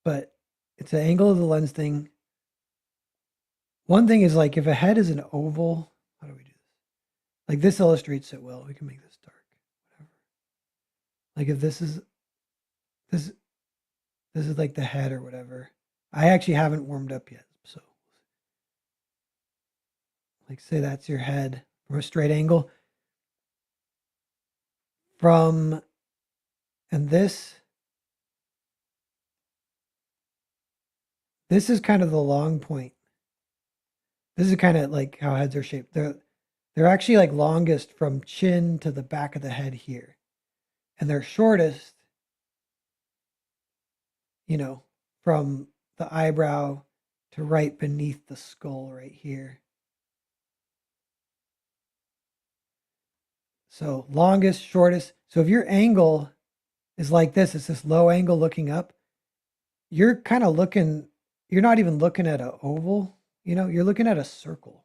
But it's the angle of the lens thing. One thing is like if a head is an oval, how do we do this? Like this illustrates it well. We can make this dark. Whatever. Like if this is like the head or whatever. I actually haven't warmed up yet, so like say that's your head from a straight angle. From and this is kind of the long point. This is kind of like how heads are shaped. They're actually like longest from chin to the back of the head here. And they're shortest, from the eyebrow to right beneath the skull right here. So longest, shortest. So if your angle is like this, it's this low angle looking up, you're kind of looking, you're not even looking at an oval, you're looking at a circle.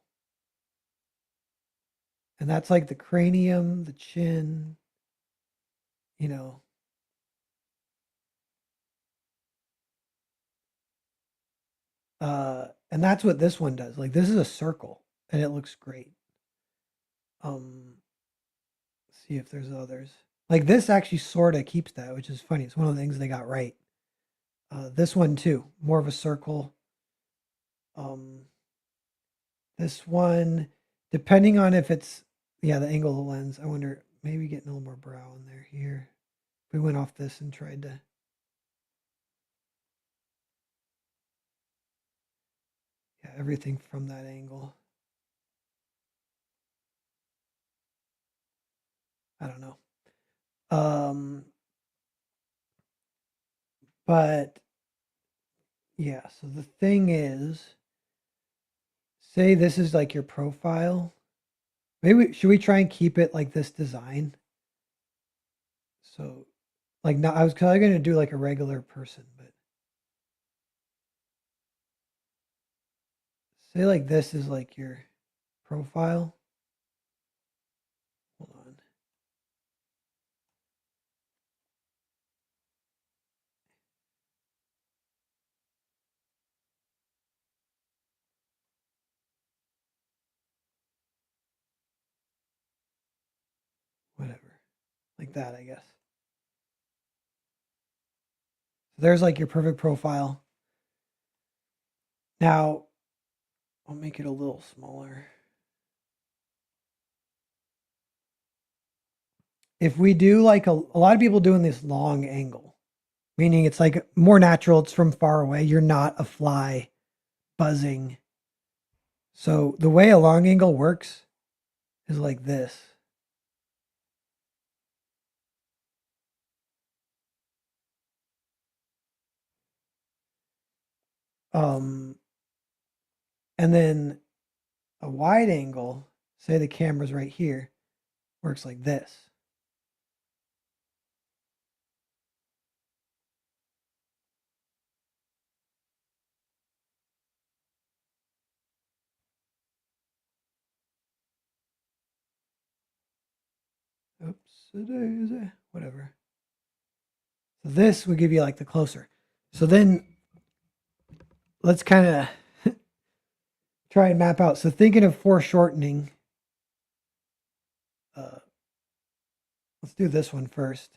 And that's like the cranium, the chin, you know. And that's what this one does. Like this is a circle and it looks great. See if there's others. Like this actually sort of keeps that, which is funny. It's one of the things they got right. This one too, more of a circle. This one, depending on if it's, yeah, the angle of the lens. I wonder, maybe getting a little more brow in there here. If we went off this and tried to. everything from that angle. I don't know. But yeah, so the thing is, say this is like your profile. Maybe should we try and keep it like this design? So like not, I was kind of going to do like a regular person, but say like this is like your profile. Hold on. Whatever. Like that, I guess. So there's like your perfect profile. Now, I'll make it a little smaller. If we do like a lot of people doing this long angle, meaning it's like more natural, it's from far away. You're not a fly buzzing. So the way a long angle works is like this. Um, and then a wide angle, say the camera's right here, works like this. Oops, whatever. So this would give you like the closer. So then let's kind of try and map out. So thinking of foreshortening, uh, let's do this one first.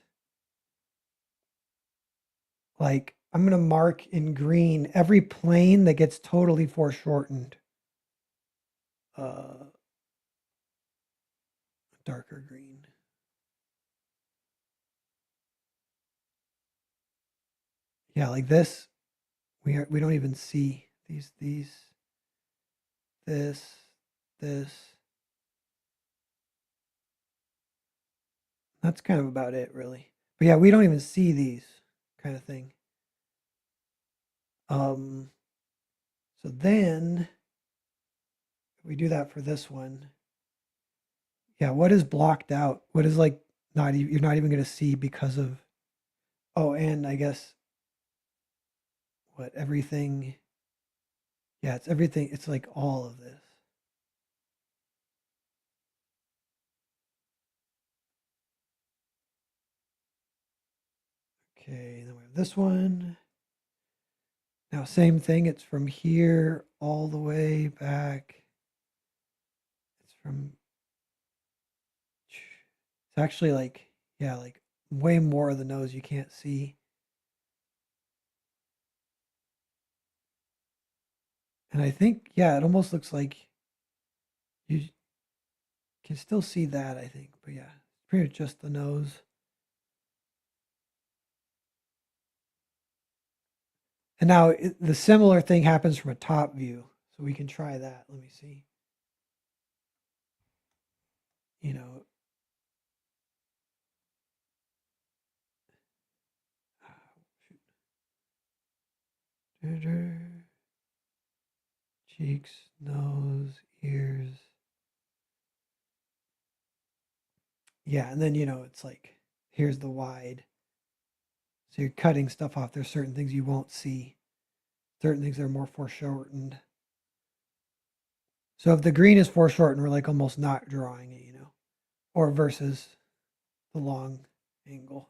Like I'm going to mark in green every plane that gets totally foreshortened. Uh, darker green. Yeah, like this. We don't even see these, this, this. That's kind of about it, really. But yeah, we don't even see these kind of thing. Um, so then we do that for this one. Yeah, what is blocked out? What is like not you're not even going to see because of oh, and I guess what everything yeah, it's everything. It's like all of this. Okay, then we have this one. Now same thing, it's from here all the way back. It's from it's actually like yeah, like way more of the nose you can't see. And I think, yeah, it almost looks like you can still see that, I think. But yeah, pretty much just the nose. And now the similar thing happens from a top view. So we can try that. Let me see. You know, cheeks, nose, ears. Yeah, and then it's like here's the wide. So you're cutting stuff off. There's certain things you won't see. Certain things are more foreshortened. So if the green is foreshortened, we're like almost not drawing it. Or versus the long angle.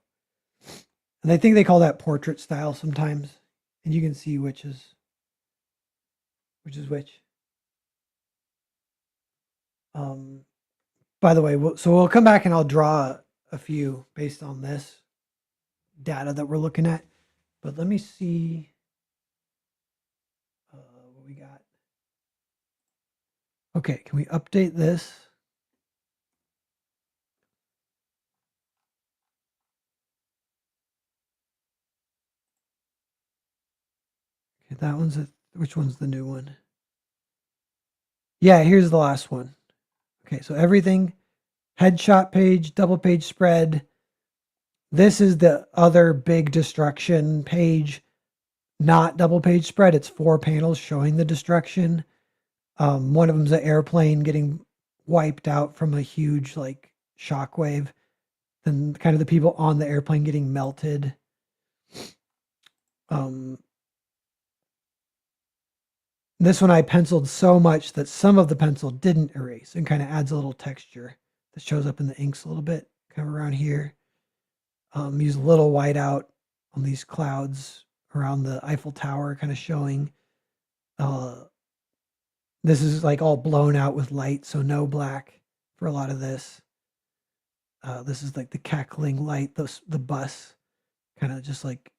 And I think they call that portrait style sometimes. And you can see which. Um, by the way, so we'll come back and I'll draw a few based on this data that we're looking at. But let me see what we got. Okay, can we update this? Okay, that one's which one's the new one? Yeah, here's the last one. Okay, so everything, headshot page, double page spread. This is the other big destruction page, not double page spread. It's 4 panels showing the destruction. One of them's an airplane getting wiped out from a huge like shockwave. Then kind of the people on the airplane getting melted. Um, this one I penciled so much that some of the pencil didn't erase and kind of adds a little texture that shows up in the inks a little bit, kind of around here. Use a little whiteout on these clouds around the Eiffel Tower, kind of showing. Uh, this is like all blown out with light, so no black for a lot of this. This is like the cackling light, the bus, kind of just like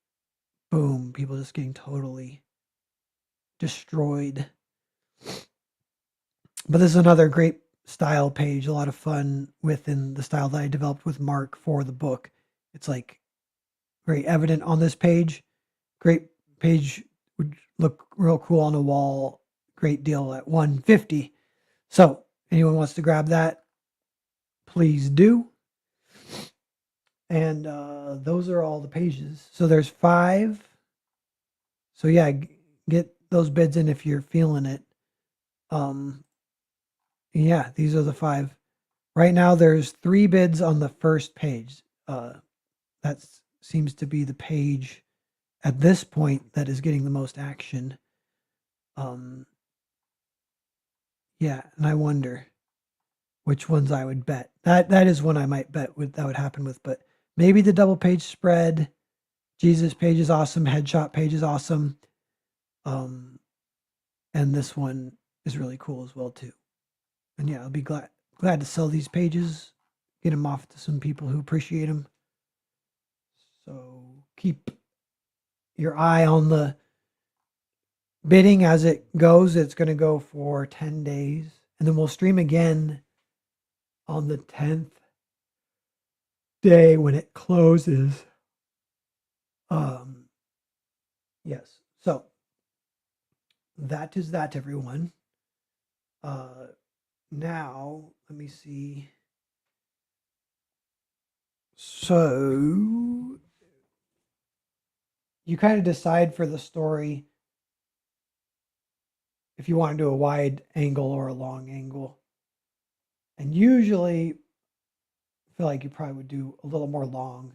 boom, people just getting totally destroyed. But this is another great style page, a lot of fun within the style that I developed with Mark for the book. It's like very evident on this page. Great page would look real cool on a wall. Great deal at 150. So anyone wants to grab that, please do. And those are all the pages. So there's 5. So yeah, get those bids in if you're feeling it. Yeah, these are the 5. Right now, there's 3 bids on the first page. That seems to be the page at this point that is getting the most action. Um, yeah, and I wonder which ones I would bet. That is one I might bet that would happen with, but maybe the double page spread. Jesus page is awesome. Headshot page is awesome. And this one is really cool as well too. And yeah, I'll be glad to sell these pages, get them off to some people who appreciate them. So keep your eye on the bidding as it goes. It's going to go for 10 days, and then we'll stream again on the 10th day when it closes. Yes. So that is that, everyone. Now let me see. So you kind of decide for the story if you want to do a wide angle or a long angle. And usually I feel like you probably would do a little more long.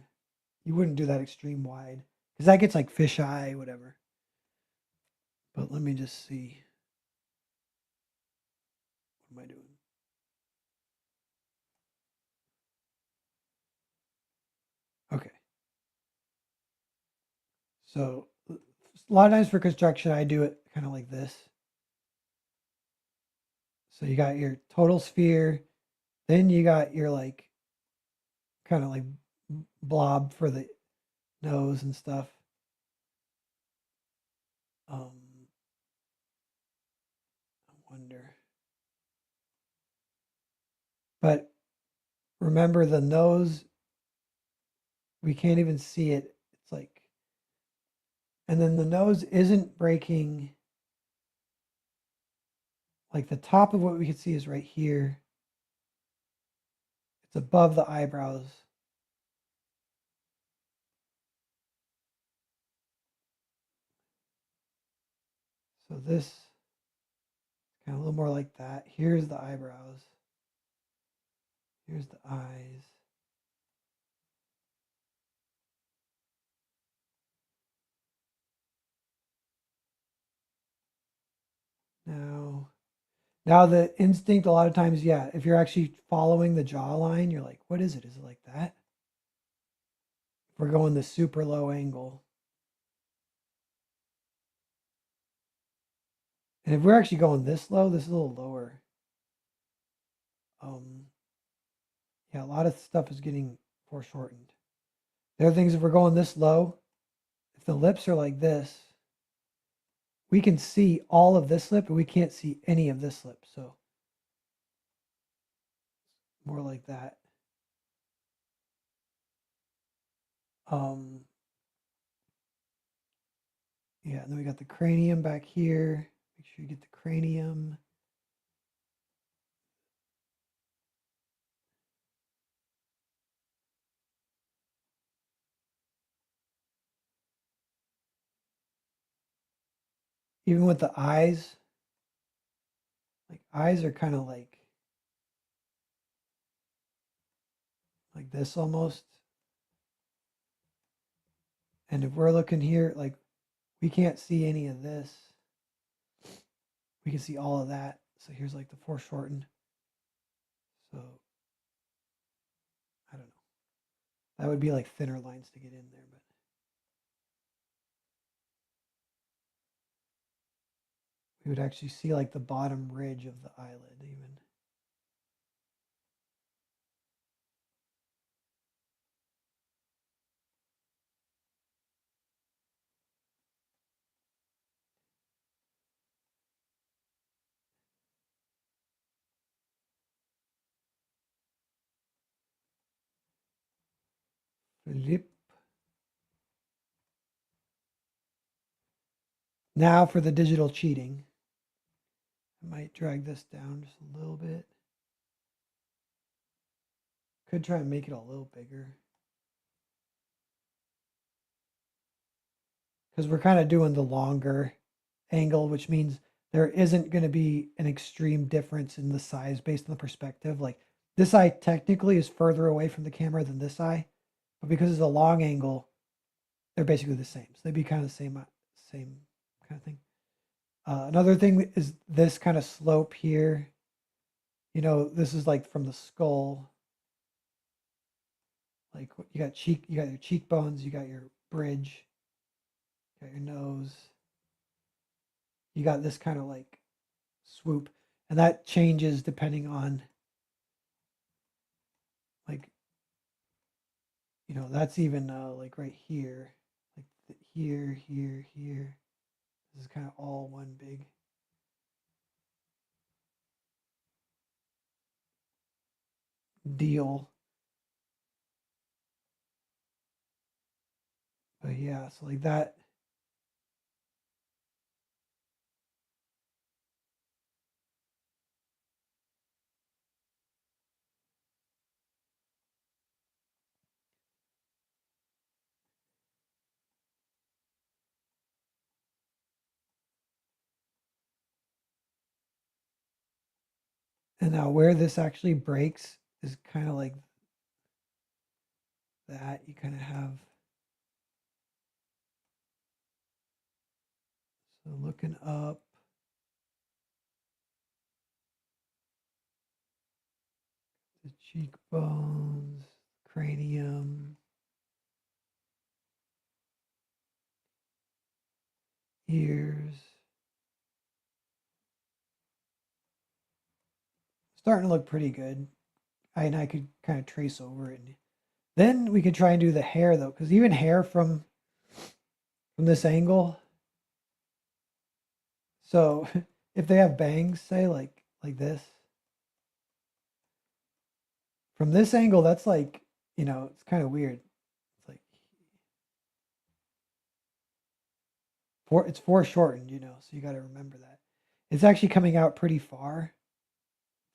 You wouldn't do that extreme wide because that gets like fisheye, whatever. But let me just see. What am I doing? Okay. So a lot of times for construction, I do it kind of like this. So you got your total sphere, then you got your like kind of like blob for the nose and stuff. I wonder. But remember the nose, we can't even see it. It's like, and then the nose isn't breaking. Like the top of what we can see is right here. It's above the eyebrows. So this is kind of a little more like that. Here's the eyebrows. Here's the eyes. Now, the instinct a lot of times, yeah, if you're actually following the jawline, you're like, what is it? Is it like that? If we're going the super low angle. And if we're actually going this low, this is a little lower. Um, yeah, a lot of stuff is getting foreshortened. The other things, if we're going this low, if the lips are like this, we can see all of this lip, but we can't see any of this lip. So more like that. Um, yeah, and then we got the cranium back here. Make sure you get the cranium. even with the eyes, like eyes are kind of like this almost. And if we're looking here, like we can't see any of this. We can see all of that. So here's like the foreshortened. So I don't know. That would be like thinner lines to get in there, but we would actually see like the bottom ridge of the eyelid even. Flip. Now for the digital cheating. I might drag this down just a little bit. Could try and make it a little bigger. Because we're kind of doing the longer angle, which means there isn't going to be an extreme difference in the size based on the perspective. Like this eye technically is further away from the camera than this eye, but because it's a long angle, they're basically the same. So they'd be kind of the same kind of thing. Another thing is this kind of slope here. You know, this is like from the skull. Like you got your cheekbones, you got your bridge, you got your nose. You got this kind of like swoop, and that changes depending on like that's even like right here, like here, here, here. This is kind of all one big deal. But yeah, so like that. And now where this actually breaks is kind of like that. You kind of have, so looking up, the cheekbones, cranium, ears. Starting to look pretty good. And I could kind of trace over it. And then we could try and do the hair though, because even hair from this angle. So if they have bangs, say like this, from this angle, that's like it's kind of weird. It's like it's foreshortened, so you got to remember that. It's actually coming out pretty far.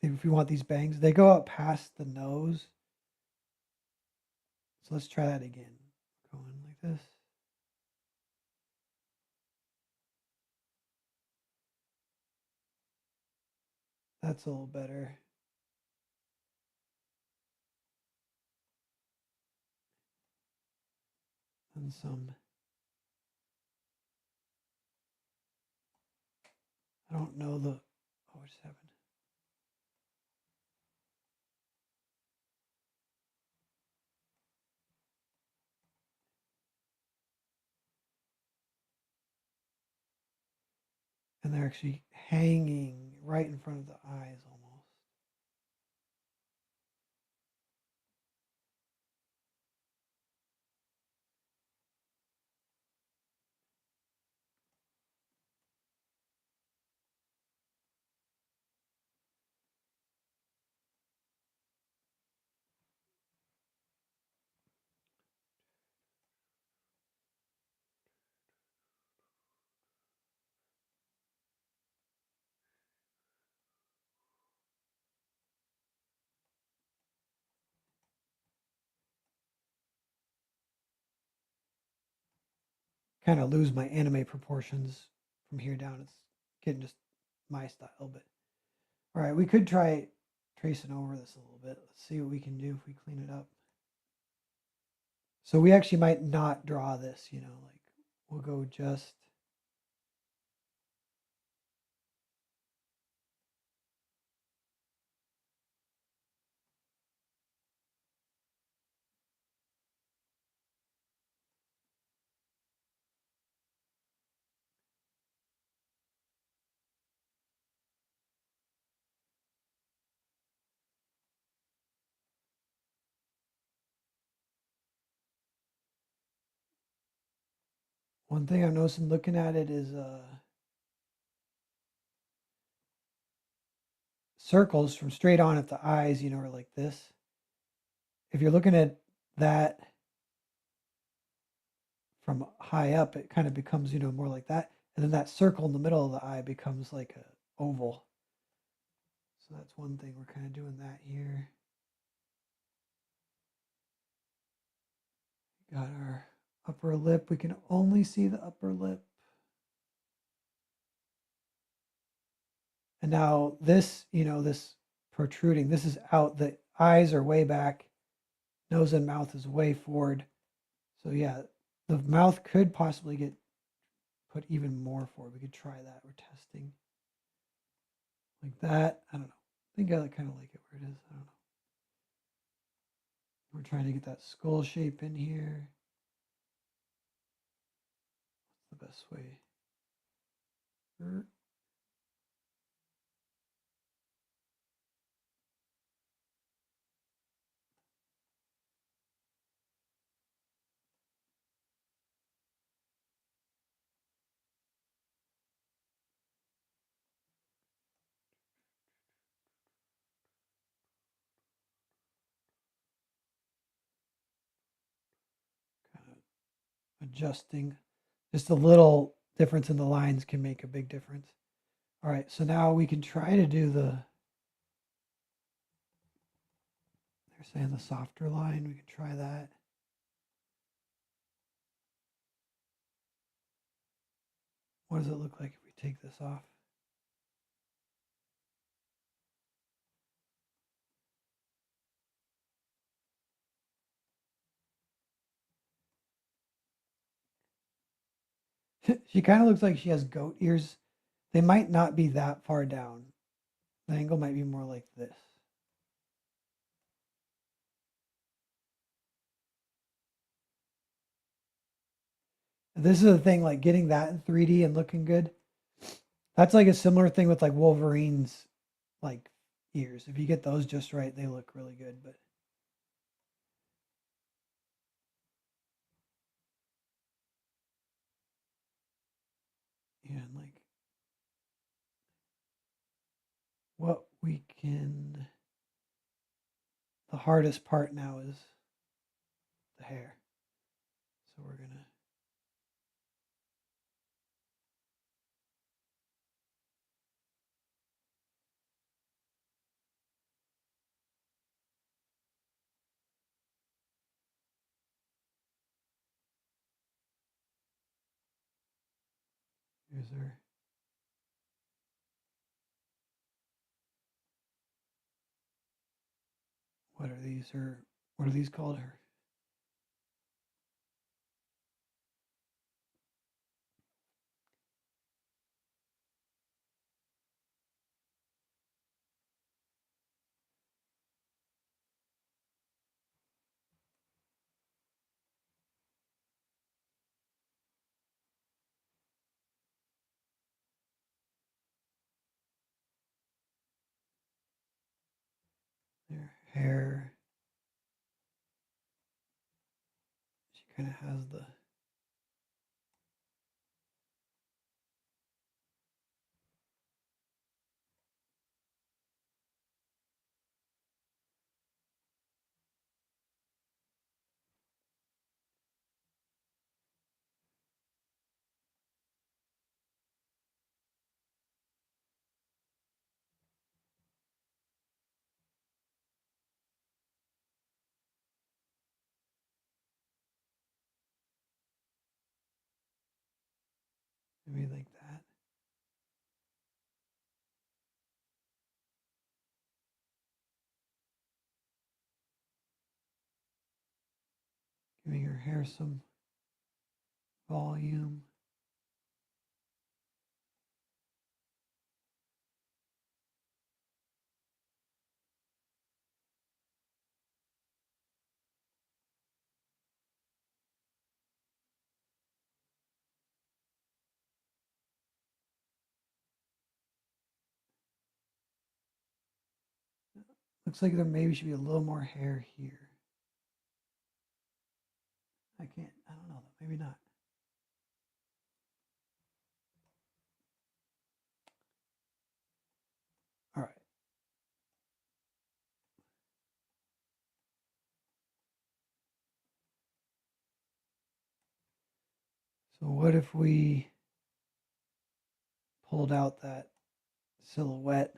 If you want these bangs, they go up past the nose. So let's try that again. Going like this. That's a little better. And some. I don't know the. Oh, what just happened? And they're actually hanging right in front of the eyes almost. Kind of lose my anime proportions from here down, it's getting just my style. But all right, we could try tracing over this a little bit. Let's see what we can do if we clean it up. So we actually might not draw this, like we'll go just. One thing I'm noticing looking at it is circles from straight on at the eyes, are like this. If you're looking at that from high up, it kind of becomes, more like that. And then that circle in the middle of the eye becomes like a oval. So that's one thing. We're kind of doing that here. Got our upper lip. We can only see the upper lip. And now this, this protruding, this is out. The eyes are way back. Nose and mouth is way forward. So yeah, the mouth could possibly get put even more forward. We could try that. We're testing like that. I don't know. I think I kind of like it where it is. I don't know. We're trying to get that skull shape in here. What's the best way? Kind of adjusting. Just a little difference in the lines can make a big difference. All right, so now we can try to do they're saying the softer line. We can try that. What does it look like if we take this off? She kind of looks like she has goat ears. They might not be that far down. The angle might be more like this. This is the thing, like getting that in 3D and looking good. That's like a similar thing with like Wolverine's like ears. If you get those just right, they look really good. But yeah, and like what we can, the hardest part now is the hair. So we're gonna. Here's her. What are these? Her. What are these called? Her. Their hair. She kind of has the. Maybe like that. Giving her hair some volume. Looks like there maybe should be a little more hair here. I don't know, maybe not. All right. So what if we pulled out that silhouette?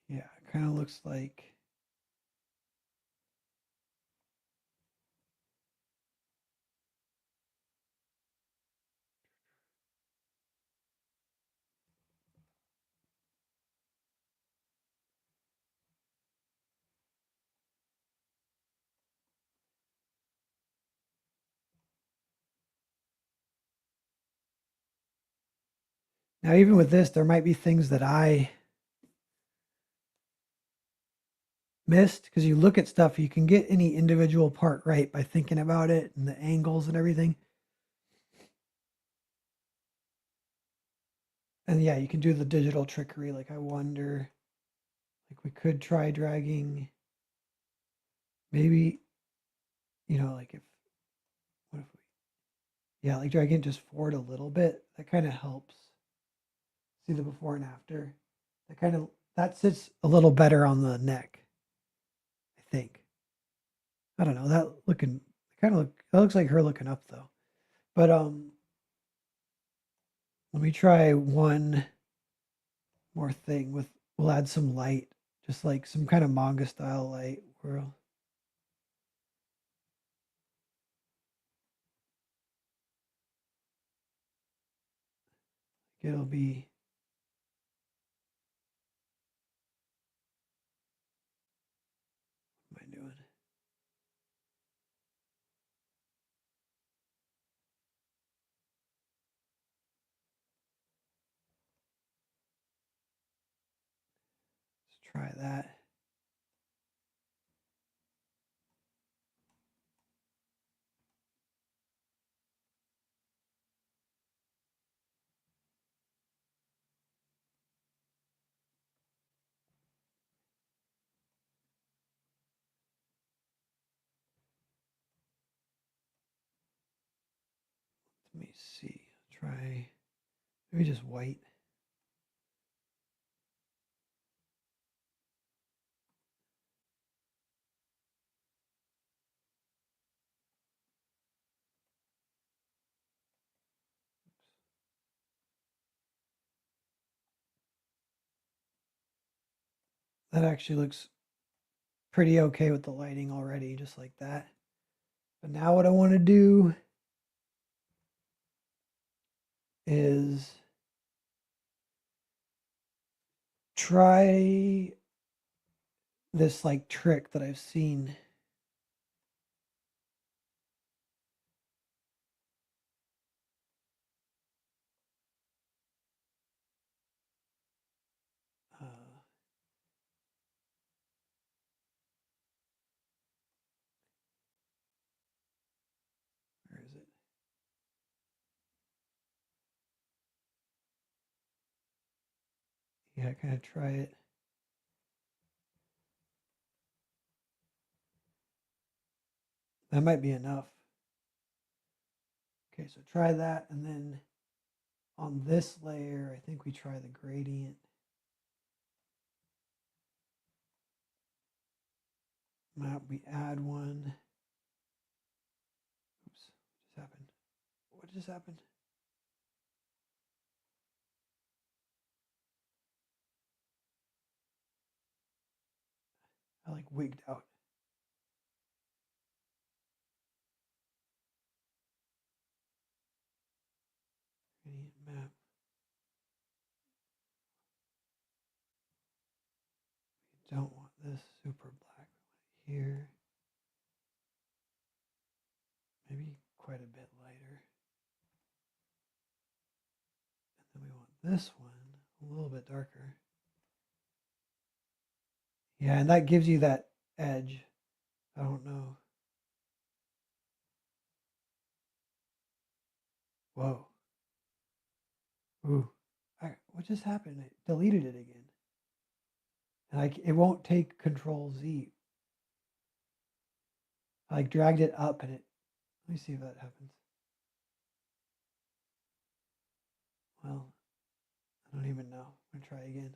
Yeah, it kind of looks like now even with this, there might be things that I missed because you look at stuff, you can get any individual part right by thinking about it and the angles and everything. And yeah, you can do the digital trickery. Like I wonder, like we could try dragging maybe, like what if we, yeah, like dragging it just forward a little bit. That kind of helps. See the before and after. That sits a little better on the neck, I think. I don't know. That looks like her looking up though. But let me try one more thing we'll add some light, just like some kind of manga style light where it'll be what am I doing? Let's try that. Let me see. Try maybe just white. That actually looks pretty okay with the lighting already, just like that. But now what I want to do is try this like trick that I've seen. Uh, where is it? Yeah, kind of try it. That might be enough. Okay, so try that, and then on this layer, I think we try the gradient. We add one. Oops, what just happened? What just happened? I like wigged out. don't want this super black here. Maybe quite a bit lighter. And then we want this one a little bit darker. Yeah, and that gives you that edge. I don't know. Whoa. Ooh. What just happened? I deleted it again. And it won't take Control Z. I dragged it up and let me see if that happens. Well, I don't even know. I'm going to try again.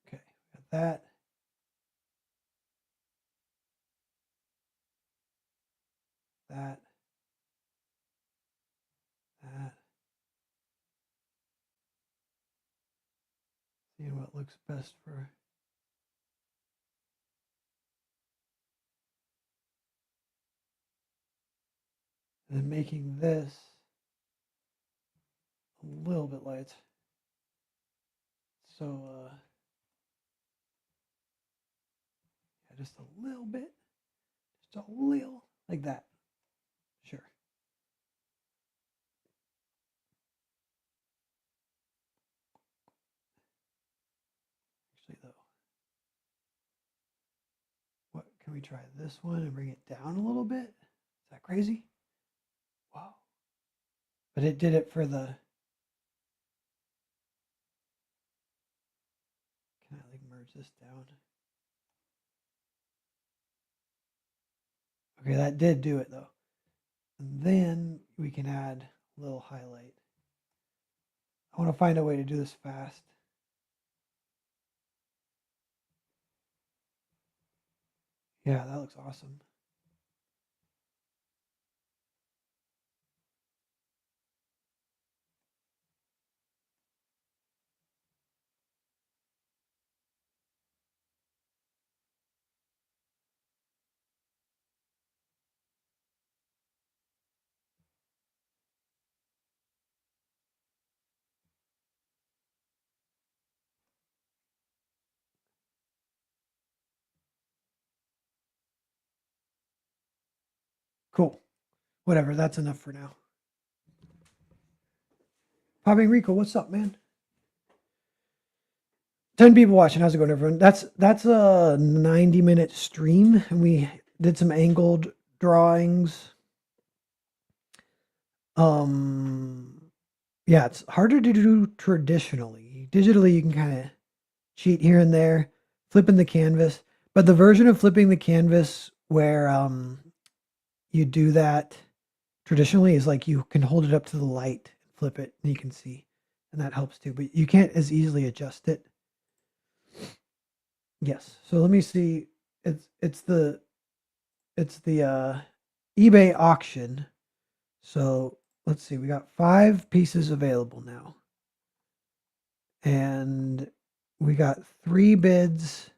Okay, got that. That. Seeing what looks best for. And then making this a little bit light. So, yeah, just a little bit. Just a little, like that. Sure. Actually, though, what can we try this one and bring it down a little bit? Is that crazy? Wow. But it did it for the. Can I like merge this down? Okay, that did do it though. And then we can add a little highlight. I want to find a way to do this fast. Yeah, that looks awesome. Cool. Whatever, that's enough for now. Popping Rico, what's up, man? 10 people watching. How's it going, everyone? That's a 90-minute stream, and we did some angled drawings. Yeah, it's harder to do traditionally. Digitally, you can kind of cheat here and there, flipping the canvas. But the version of flipping the canvas where you do that traditionally is like you can hold it up to the light, flip it, and you can see, and that helps too. But you can't as easily adjust it. Yes. So let me see. It's the eBay auction. So let's see. We got 5 pieces available now, and we got 3 bids.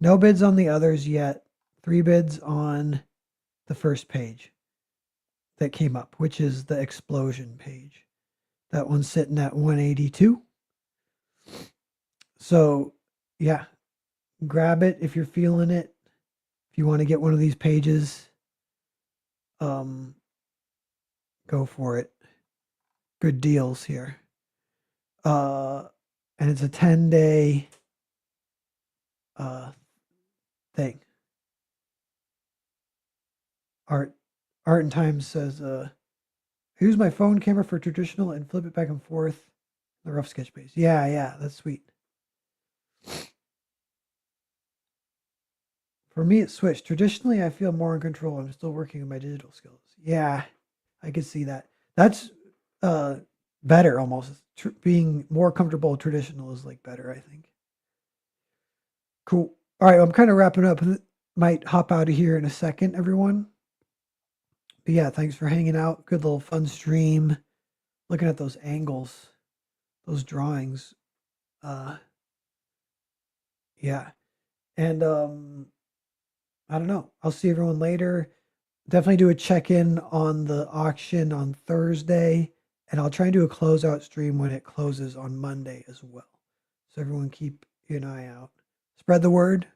No bids on the others yet. 3 bids on the first page that came up, which is the explosion page. That one's sitting at 182. So, yeah, grab it if you're feeling it. If you want to get one of these pages, go for it. Good deals here. And it's a 10-day thing. Art and Times says, I use my phone camera for traditional and flip it back and forth. The rough sketch base. Yeah, that's sweet. For me, it switched. Traditionally, I feel more in control. I'm still working on my digital skills. Yeah, I could see that. That's better almost. Being more comfortable traditional is like better, I think. Cool. All right, I'm kind of wrapping up. Might hop out of here in a second, everyone. But yeah, thanks for hanging out. Good little fun stream. Looking at those angles, those drawings. Yeah. And I don't know. I'll see everyone later. Definitely do a check-in on the auction on Thursday, and I'll try and do a closeout stream when it closes on Monday as well. So everyone keep an eye out. Spread the word.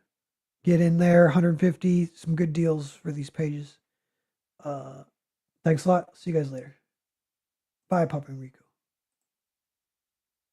Get in there. 150. Some good deals for these pages. Thanks a lot. See you guys later. Bye, Papa Enrico.